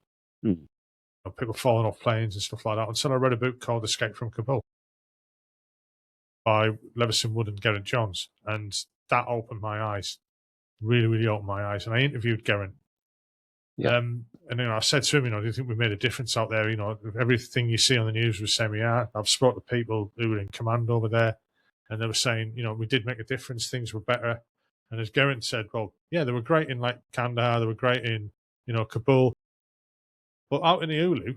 People falling off planes and stuff like that. Until I read a book called Escape from Kabul by Levison Wood and Geraint Johns, and that opened my eyes, really, really opened my eyes. And I interviewed Geraint, and I said to him, do you think we made a difference out there? Everything you see on the news was saying we are. I've spoken to people who were in command over there, and they were saying, we did make a difference. Things were better. And as Geraint said, well, yeah, they were great in like Kandahar, they were great in Kabul, but out in the Ulu,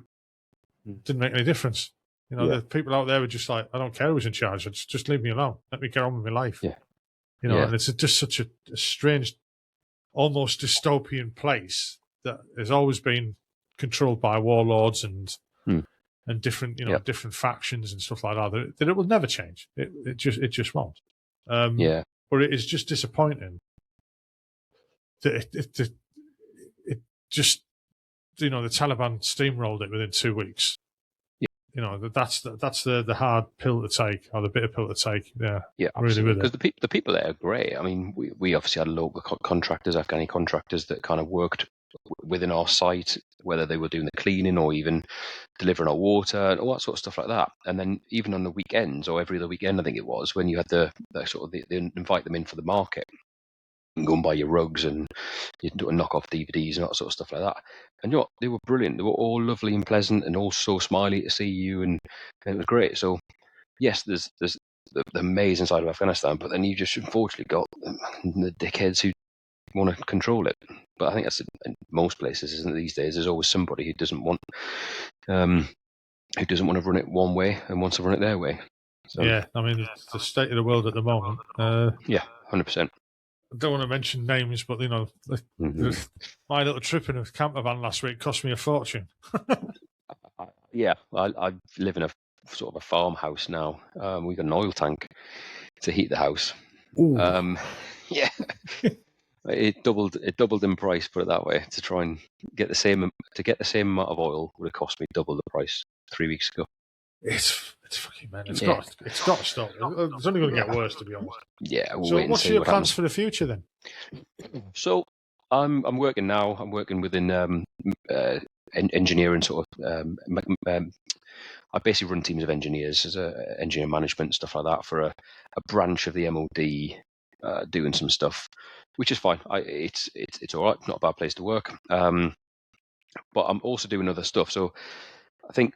didn't make any difference. The people out there were just like, I don't care who's in charge. Just leave me alone. Let me get on with my life. And it's just such a strange, almost dystopian place that has always been controlled by warlords and and different different factions and stuff like that it will never change. It just won't. But it is just disappointing that it just the Taliban steamrolled it within 2 weeks. That's the hard pill to take, or the bitter pill to take. Yeah, absolutely. Because the people there are great. I mean, we obviously had local contractors, Afghani contractors that kind of worked within our site, whether they were doing the cleaning or even delivering our water and all that sort of stuff like that. And then even on the weekends, or every other weekend, I think it was, when you had the they invite them in for the market and go and buy your rugs and you do knock off DVDs and that sort of stuff like that. And they were brilliant. They were all lovely and pleasant and all so smiley to see you, and it was great. So yes, there's the amazing side of Afghanistan, but then you just unfortunately got the dickheads who want to control it. But I think that's in most places, isn't it? These days, there's always somebody who doesn't want to run it one way and wants to run it their way. So, yeah, I mean, it's the state of the world at the moment. 100%. I don't want to mention names, but my little trip in a camper van last week cost me a fortune. Yeah, I live in a sort of a farmhouse now. We got an oil tank to heat the house. Yeah. It doubled in price, put it that way. To try and get the same amount of oil would have cost me double the price 3 weeks ago. It's fucking man. It's got to stop. It's only going to get worse, to be honest. Yeah. So what's your plans for the future then? So I'm working now. I'm working within engineering sort of. I basically run teams of engineers as engineer management, stuff like that, for a branch of the MOD, doing some stuff, which is fine. It's all right. Not a bad place to work. But I'm also doing other stuff. So I think,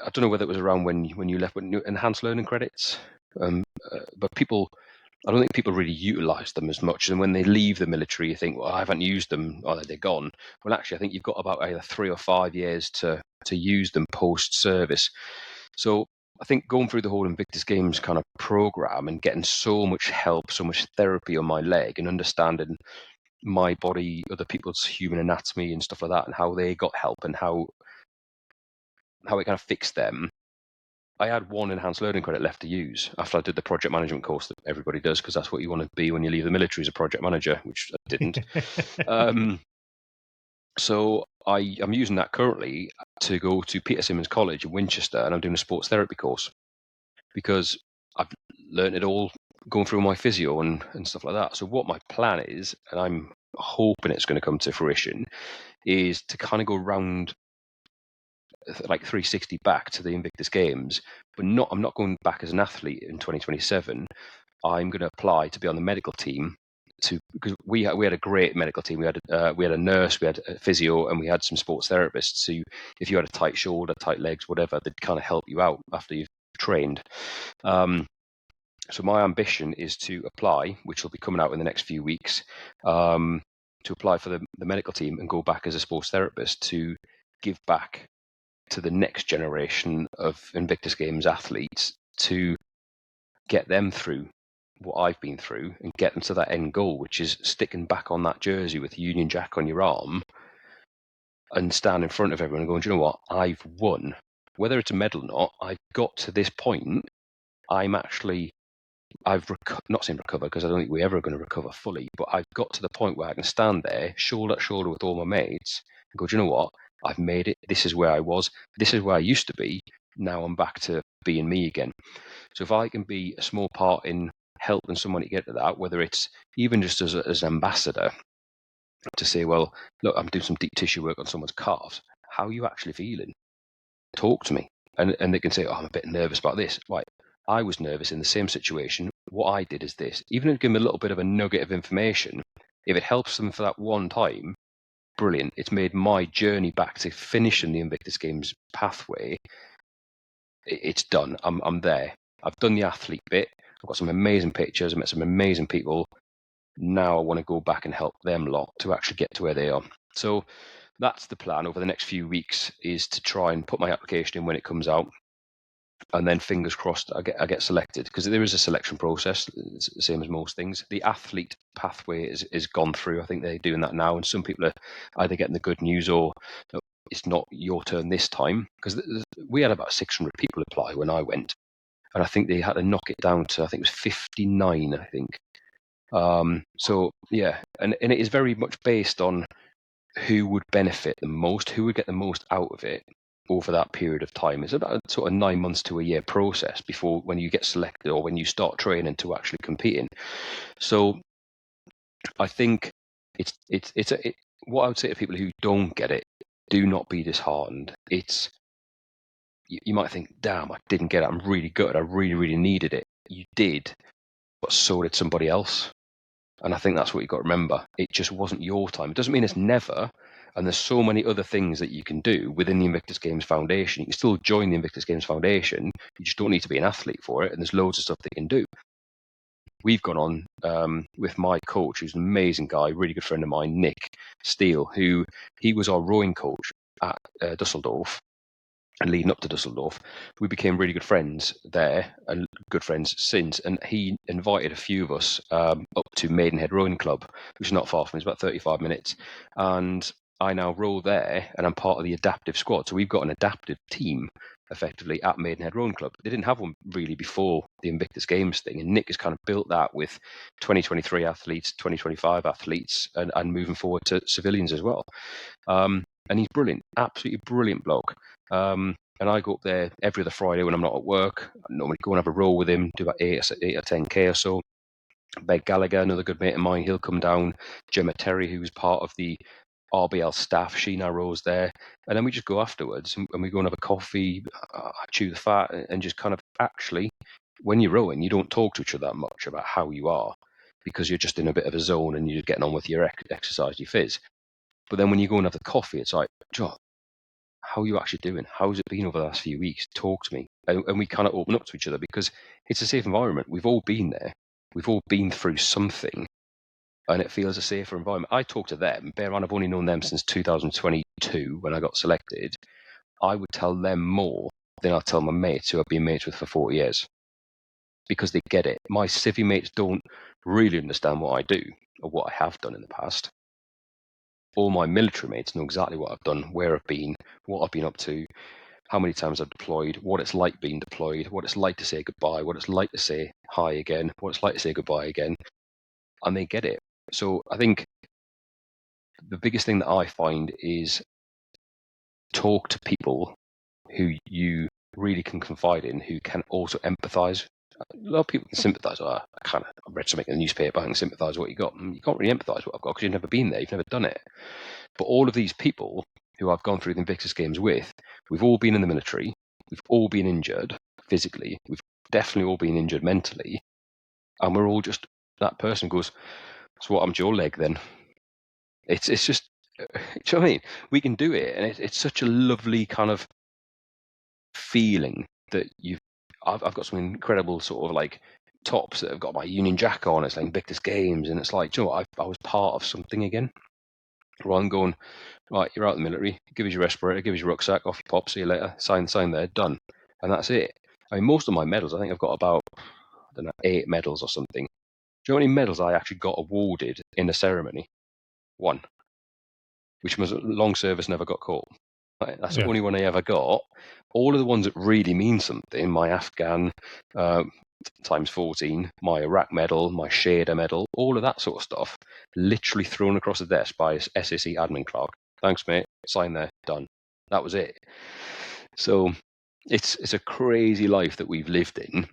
I don't know whether it was around when you left with enhanced learning credits, but I don't think people really utilise them as much. And when they leave the military, you think, well, I haven't used them, or they're gone. Well, actually, I think you've got about either 3 or 5 years to use them post-service. So I think going through the whole Invictus Games kind of program and getting so much help, so much therapy on my leg, and understanding my body, other people's human anatomy and stuff like that, and how they got help and how it kind of fixed them. I had 1 enhanced learning credit left to use after I did the project management course that everybody does, because that's what you want to be when you leave the military, as a project manager, which I didn't. So I'm using that currently to go to Peter Simmons College in Winchester, and I'm doing a sports therapy course, because I've learned it all going through my physio and stuff like that. So what my plan is, and I'm hoping it's going to come to fruition, is to kind of go round like 360 back to the Invictus Games, but I'm not going back as an athlete in 2027. I'm going to apply to be on the medical team, because we had a great medical team. We had a nurse, we had a physio, and we had some sports therapists. So if you had a tight shoulder, tight legs, whatever, they'd kind of help you out after you've trained. So my ambition is to apply, which will be coming out in the next few weeks, to apply for the medical team and go back as a sports therapist to give back to the next generation of Invictus Games athletes, to get them through what I've been through and get them to that end goal, which is sticking back on that jersey with Union Jack on your arm and stand in front of everyone and going, do you know what? I've won. Whether it's a medal or not, I've got to this point. Not saying recover, because I don't think we're ever going to recover fully, but I've got to the point where I can stand there shoulder to shoulder with all my mates and go, do you know what? I've made it. This is where I was. This is where I used to be. Now I'm back to being me again. So if I can be a small part in helping someone to get to that, whether it's even just as an ambassador, to say, well, look, I'm doing some deep tissue work on someone's calves. How are you actually feeling? Talk to me. And they can say, oh, I'm a bit nervous about this. Right. I was nervous in the same situation. What I did is this. Even if you give them a little bit of a nugget of information, if it helps them for that one time, brilliant. It's made my journey back to finishing the Invictus Games pathway. It's done. I'm there. I've done the athlete bit. I've got some amazing pictures. I've met some amazing people. Now I want to go back and help them lot to actually get to where they are. So that's the plan over the next few weeks, is to try and put my application in when it comes out. And then fingers crossed I get selected, because there is a selection process. It's the same as most things. The athlete pathway is gone through. I think they're doing that now, and some people are either getting the good news or it's not your turn this time, because we had about 600 people apply when I went, and I think they had to knock it down to, I think it was 59, I think. So yeah, and it is very much based on who would benefit the most, who would get the most out of it over that period of time. It's about a sort of 9 months to a year process before when you get selected or when you start training to actually competing. So I think what I would say to people who don't get it, do not be disheartened. You might think, damn, I didn't get it. I'm really good. I really, really needed it. You did, but so did somebody else. And I think that's what you've got to remember. It just wasn't your time. It doesn't mean it's never. And there's so many other things that you can do within the Invictus Games Foundation. You can still join the Invictus Games Foundation. You just don't need to be an athlete for it. And there's loads of stuff they can do. We've gone on with my coach, who's an amazing guy, really good friend of mine, Nick Steele, he was our rowing coach at Dusseldorf. And leading up to Dusseldorf, we became really good friends there and good friends since. And he invited a few of us up to Maidenhead Rowing Club, which is not far from me. It's about 35 minutes. And I now row there and I'm part of the adaptive squad. So we've got an adaptive team effectively at Maidenhead Rowing Club. They didn't have one really before the Invictus Games thing. And Nick has kind of built that with 2023 athletes, 2025 athletes, and moving forward to civilians as well. And he's brilliant, absolutely brilliant bloke. And I go up there every other Friday when I'm not at work. I normally go and have a row with him, do about 8 or 10K or so. Beg Gallagher, another good mate of mine, he'll come down. Gemma Terry, who's part of the RBL staff, she now rows there. And then we just go afterwards and we go and have a coffee, chew the fat, and just kind of actually, when you're rowing, you don't talk to each other that much about how you are because you're just in a bit of a zone and you're getting on with your exercise, your phys. But then when you go and have the coffee, it's like, Joe, how are you actually doing? How's it been over the last few weeks? Talk to me. And we kind of open up to each other because it's a safe environment. We've all been there. We've all been through something and it feels a safer environment. I talk to them. Bear in mind, I've only known them since 2022 when I got selected. I would tell them more than I'll tell my mates who I've been mates with for 40 years because they get it. My civvy mates don't really understand what I do or what I have done in the past. All my military mates know exactly what I've done, where I've been, what I've been up to, how many times I've deployed, what it's like being deployed, what it's like to say goodbye, what it's like to say hi again, what it's like to say goodbye again. And they get it. So I think the biggest thing that I find is talk to people who you really can confide in, who can also empathize. A lot of people can sympathize. I read something in the newspaper, I can sympathize what you got. You can't really empathize what I've got because you've never been there, you've never done it. But all of these people who I've gone through the Invictus Games with, we've all been in the military, we've all been injured physically, we've definitely all been injured mentally, and we're all just, that person goes, so what happened to your leg then? It's just, do you know what I mean? We can do it, and it's such a lovely kind of feeling that I've got some incredible sort of like tops that have got my Union Jack on, it's like Invictus Games, and it's like, do you know what, I was part of something again. Rather than going, right, you're out of the military, give us your respirator, give us your rucksack, off you pop, see you later, sign there, done. And that's it. I mean, most of my medals, I think I've got about, 8 medals or something. Do you know how many medals I actually got awarded in the ceremony? 1. Which was long service, never got caught. Right? That's the only one I ever got. All of the ones that really mean something, my Afghan times 14, my Iraq medal, my Shader medal, all of that sort of stuff, literally thrown across the desk by a SAC admin clerk. Thanks, mate. Sign there. Done. That was it. So it's a crazy life that we've lived in.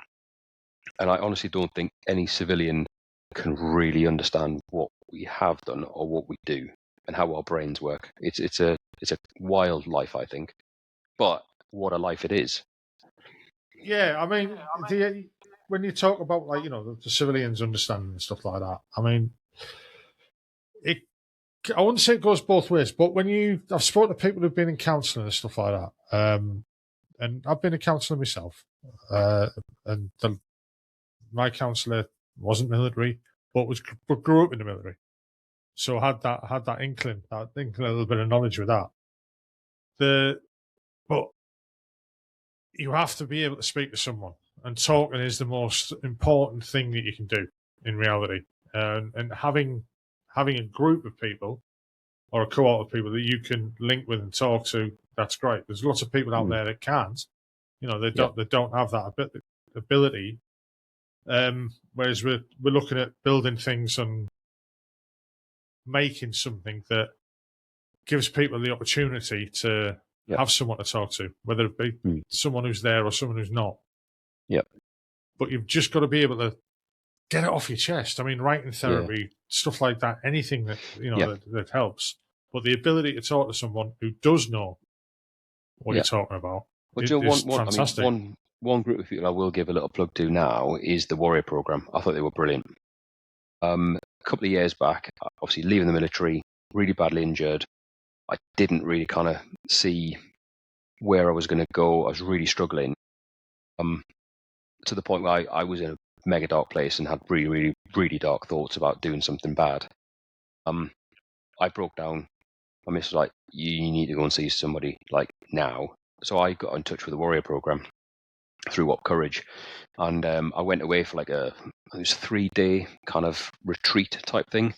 And I honestly don't think any civilian can really understand what we have done or what we do and how our brains work. It's a wild life, I think. But what a life it is. Yeah, I mean, when you talk about, like, you know, the civilians understanding and stuff like that, I mean, I wouldn't say it goes both ways, but I've spoken to people who've been in counselling and stuff like that, and I've been a counsellor myself, and my counsellor wasn't military, but grew up in the military, so had that inkling, a little bit of knowledge with that. But you have to be able to speak to someone, and talking is the most important thing that you can do in reality. And having a group of people or a cohort of people that you can link with and talk to, that's great. There's lots of people out there that can't. They don't have that ability. Whereas we're looking at building things and making something that gives people the opportunity to have someone to talk to, whether it be someone who's there or someone who's not. Yep. But you've just got to be able to get it off your chest. I mean, writing therapy, stuff like that, anything that that helps. But the ability to talk to someone who does know what you're talking about is fantastic. One group of people I will give a little plug to now is the Warrior Program. I thought they were brilliant. A couple of years back, obviously leaving the military, really badly injured. I didn't really kind of see where I was going to go. I was really struggling. To the point where I was in a mega dark place and had really, really, really dark thoughts about doing something bad. I broke down. My miss was like, you need to go and see somebody like now. So I got in touch with the Warrior Program through What Courage. And I went away for like it was a 3-day kind of retreat type thing.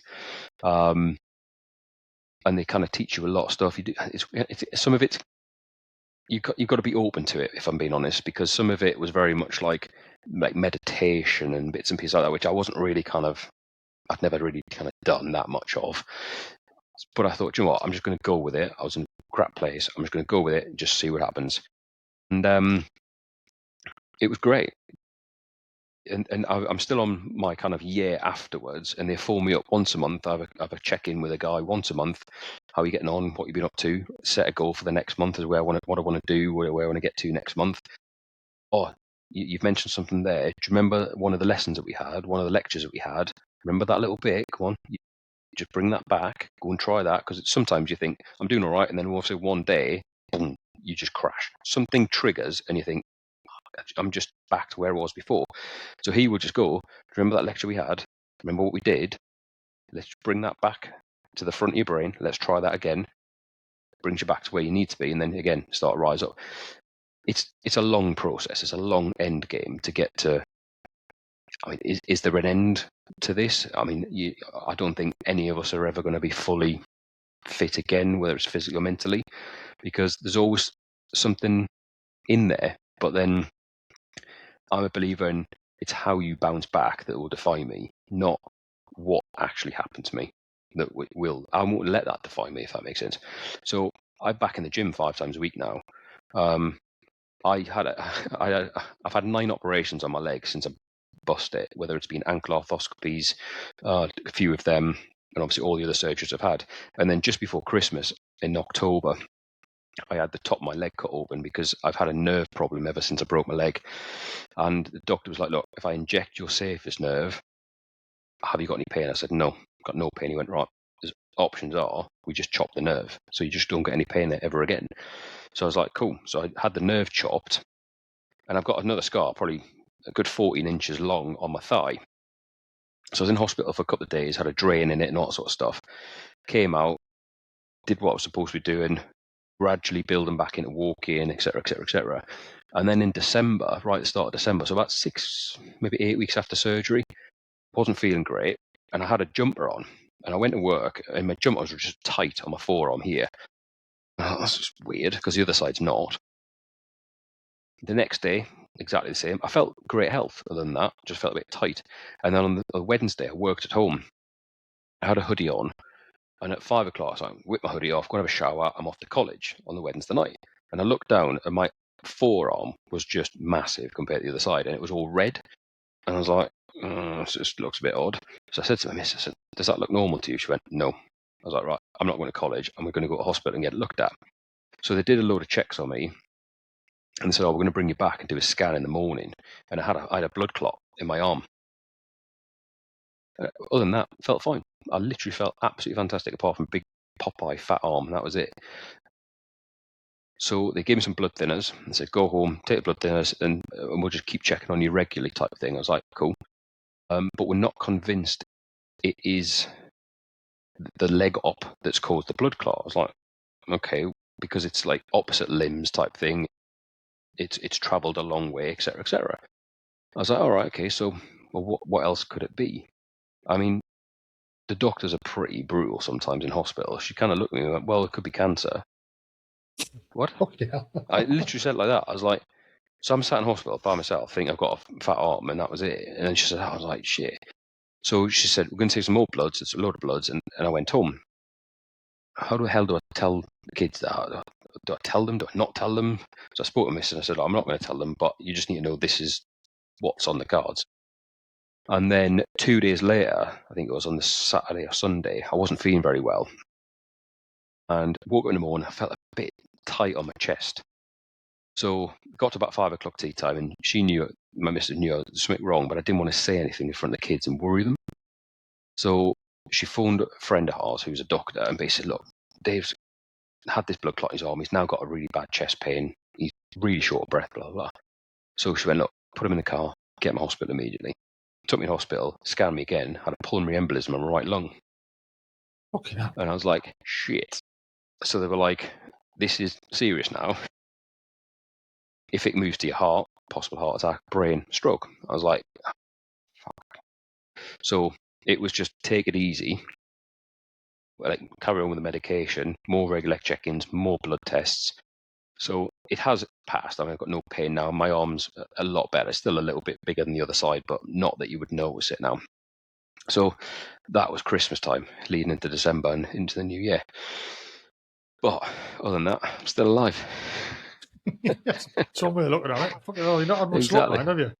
And they kind of teach you a lot of stuff. You do some of it. You've got to be open to it, if I'm being honest, because some of it was very much like meditation and bits and pieces like that, which I wasn't really I'd never really kind of done that much of. But I thought, you know what, I'm just going to go with it. I was in a crap place. I'm just going to go with it and just see what happens. And it was great. And I'm still on my kind of year afterwards, and they phone me up once a month. I have a check-in with a guy once a month. How are you getting on? What you've been up to? Set a goal for the next month as what I want to do, where I want to get to next month. Oh, you've mentioned something there. Do you remember one of the lessons that we had, one of the lectures that we had? Remember that little bit? Come on, you just bring that back. Go and try that, because sometimes you think, I'm doing all right, and then also one day, boom, you just crash. Something triggers, and you think, I'm just back to where I was before. So he would just go, remember that lecture we had? Remember what we did? Let's bring that back to the front of your brain. Let's try that again. Brings you back to where you need to be, and then again, start to rise up. It's a long process. It's a long end game to get to. I mean, is there an end to this? I mean, I don't think any of us are ever going to be fully fit again, whether it's physically or mentally, because there's always something in there. But then I'm a believer in it's how you bounce back that will define me, not what actually happened to me. I won't let that define me, if that makes sense. So I'm back in the gym 5 times a week now. I've had 9 operations on my legs since I bust it, whether it's been ankle arthroscopies, a few of them, and obviously all the other surgeries I've had. And then just before Christmas in October, I had the top of my leg cut open because I've had a nerve problem ever since I broke my leg. And the doctor was like, look, if I inject your safest nerve, have you got any pain? I said, no, got no pain. He went, right, the options are we just chop the nerve, so you just don't get any pain there ever again. So I was like, cool. So I had the nerve chopped, and I've got another scar, probably a good 14 inches long on my thigh. So I was in hospital for a couple of days, had a drain in it and all that sort of stuff. Came out, did what I was supposed to be doing, gradually building back into walking, etc., etc., etc. And then in December, right at the start of December, so about 6, maybe 8 weeks after surgery, wasn't feeling great, and I had a jumper on, and I went to work, and my jumpers were just tight on my forearm here. That's just weird, because the other side's not. The next day, exactly the same. I felt great health other than that, just felt a bit tight. And then on the Wednesday, I worked at home. I had a hoodie on, and at 5 o'clock, so I whipped my hoodie off, go and have a shower, I'm off to college on the Wednesday night. And I looked down, and my forearm was just massive compared to the other side, and it was all red. And I was like, this just looks a bit odd. So I said to my miss, I said, does that look normal to you? She went, no. I was like, right, I'm not going to college. I'm going to go to hospital and get it looked at. So they did a load of checks on me. And they said, we're going to bring you back and do a scan in the morning. And I had a blood clot in my arm. Other than that, felt fine. I literally felt absolutely fantastic, apart from big Popeye fat arm. And that was it. So they gave me some blood thinners and said, go home, take the blood thinners, and we'll just keep checking on you regularly type of thing. I was like, cool. But we're not convinced it is the leg op that's caused the blood clot. I was like, okay, because it's like opposite limbs type thing. It's travelled a long way, etc., etc. I was like, all right, okay, so what else could it be? I mean, the doctors are pretty brutal sometimes in hospital. She kind of looked at me and went, well, it could be cancer. What? Okay. I literally said it like that. I was like, so I'm sat in hospital by myself, think I've got a fat arm, and that was it. And then she said, I was like, shit. So she said, we're going to take some more bloods. It's a load of bloods. And I went home. How the hell do I tell the kids that? Do I tell them? Do I not tell them? So I spoke to Miss and I said, I'm not going to tell them, but you just need to know this is what's on the cards. And then 2 days later, I think it was on the Saturday or Sunday, I wasn't feeling very well. And woke up in the morning, I felt a bit tight on my chest. So got to about 5 o'clock tea time, and she knew, my missus knew there was something wrong, but I didn't want to say anything in front of the kids and worry them. So she phoned a friend of ours who's a doctor and basically said, look, Dave's had this blood clot in his arm. He's now got a really bad chest pain. He's really short of breath, blah, blah, blah. So she went, look, put him in the car, get him to hospital immediately. Took me to hospital, scanned me again, had a pulmonary embolism on my right lung. Okay. And I was like, shit. So they were like, this is serious now. If it moves to your heart, possible heart attack, brain, stroke. I was like, fuck. So it was just take it easy, like carry on with the medication, more regular check-ins, more blood tests. So it has passed. I mean, I've got no pain now. My arm's a lot better. It's still a little bit bigger than the other side, but not that you would notice it now. So that was Christmas time, leading into December and into the new year. But other than that, I'm still alive. Yes. It's one way of looking at it. Fucking hell, you've not had much Exactly. luck, man, have you?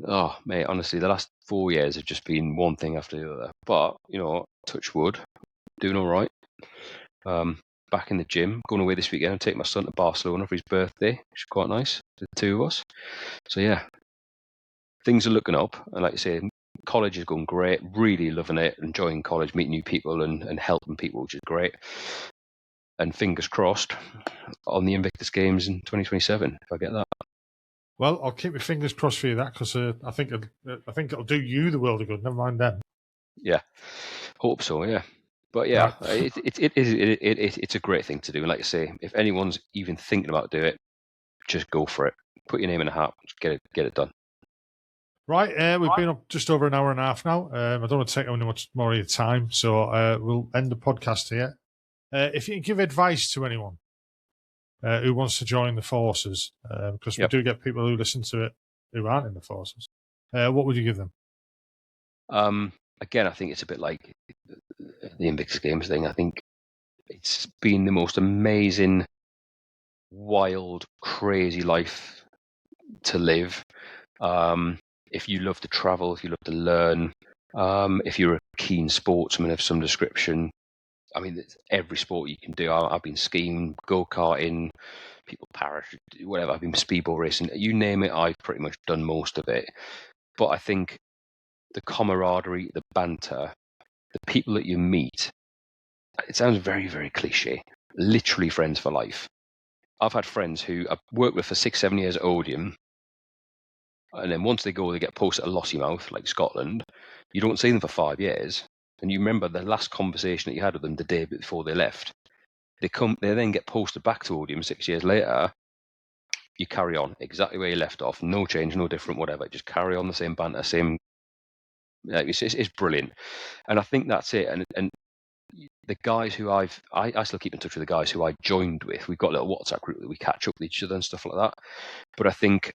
Oh, mate, honestly, the last 4 years have just been one thing after the other. But, you know, touch wood, doing all right. Back in the gym, going away this weekend and take my son to Barcelona for his birthday, which is quite nice, the two of us. So, yeah, things are looking up. And like you say, college is going great, really loving it, enjoying college, meeting new people and helping people, which is great. And fingers crossed on the Invictus Games in 2027, if I get that. Well, I'll keep my fingers crossed for you that because I think it'll do you the world of good. Never mind them. Yeah, hope so. Yeah, but yeah, Right. it's a great thing to do. And like I say, if anyone's even thinking about doing it, just go for it. Put your name in a hat. Just get it done. Right, we've been up just over an hour and a half now. I don't want to take any much more of your time, so we'll end the podcast here. If you can give advice to anyone who wants to join the forces, because we do get people who listen to it who aren't in the forces, what would you give them? Again, I think it's a bit like the Invictus Games thing. I think it's been the most amazing, wild, crazy life to live. If you love to travel, if you love to learn, if you're a keen sportsman of some description, I mean, every sport you can do. I've been skiing, go-karting, people parachute, whatever. I've been speedball racing. You name it, I've pretty much done most of it. But I think the camaraderie, the banter, the people that you meet, it sounds very, very cliche. Literally friends for life. I've had friends who I've worked with for 6-7 years at Odeon, and then once they go, they get posted at Lossiemouth, like Scotland. You don't see them for 5 years, and you remember the last conversation that you had with them the day before they left. They then get posted back to Odeon 6 years later. You carry on exactly where you left off, no change, no different, whatever. Just carry on the same banter, same. It's brilliant, and I think that's it. And the guys who I still keep in touch with the guys who I joined with. We've got a little WhatsApp group that we catch up with each other and stuff like that. But I think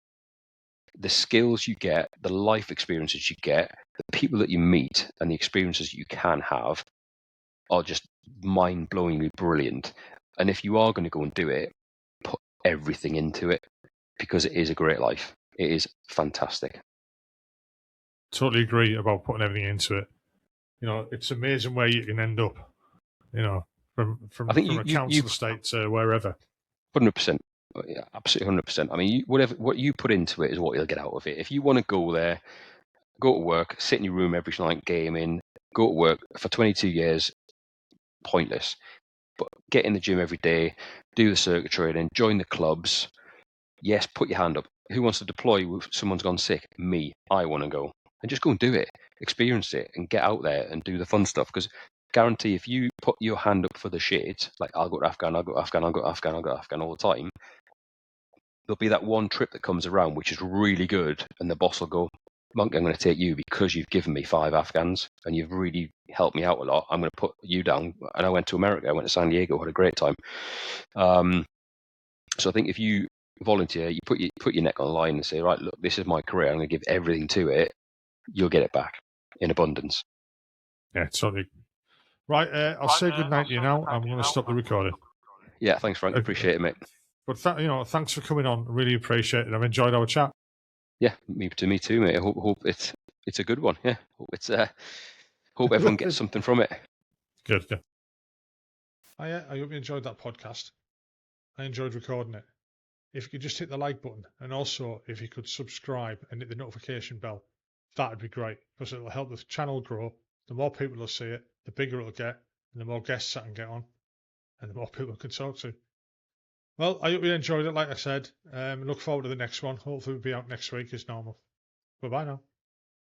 the skills you get, the life experiences you get, the people that you meet, and the experiences you can have are just mind-blowingly brilliant. And if you are going to go and do it, put everything into it because it is a great life. It is fantastic. Totally agree about putting everything into it. You know, it's amazing where you can end up. You know, from a council estate to wherever. 100%. Yeah, absolutely 100%. I mean, what you put into it is what you'll get out of it. If you want to go there, go to work, sit in your room every night gaming, go to work for 22 years, pointless. But get in the gym every day, do the circuit training, join the clubs. Yes, put your hand up. Who wants to deploy if someone's gone sick? Me. I want to go. And just go and do it. Experience it and get out there and do the fun stuff. Because guarantee if you put your hand up for the shit, like I'll go to Afghan, I'll go to Afghan, I'll go to Afghan, I'll go to Afghan all the time, there'll be that one trip that comes around which is really good and the boss will go, Monk, I'm going to take you because you've given me 5 Afghans and you've really helped me out a lot. I'm going to put you down. And I went to America. I went to San Diego. Had a great time. So I think if you volunteer, you put your neck on the line and say, right, look, this is my career. I'm going to give everything to it. You'll get it back in abundance. Yeah, totally. Right, I'll say good night to you now. I'm going to stop the recording. Yeah, thanks, Frank. Appreciate it, mate. But thanks for coming on. Really appreciate it. I've enjoyed our chat. Yeah, me too, mate. I hope it's a good one. Yeah, hope everyone gets something from it. Good. I hope you enjoyed that podcast. I enjoyed recording it. If you could just hit the like button, and also if you could subscribe and hit the notification bell, that'd be great, because it'll help the channel grow. The more people will see it, the bigger it'll get, and the more guests I can get on, and the more people I can talk to. Well, I hope you enjoyed it, like I said. Look forward to the next one. Hopefully we'll be out next week as normal. Bye-bye now.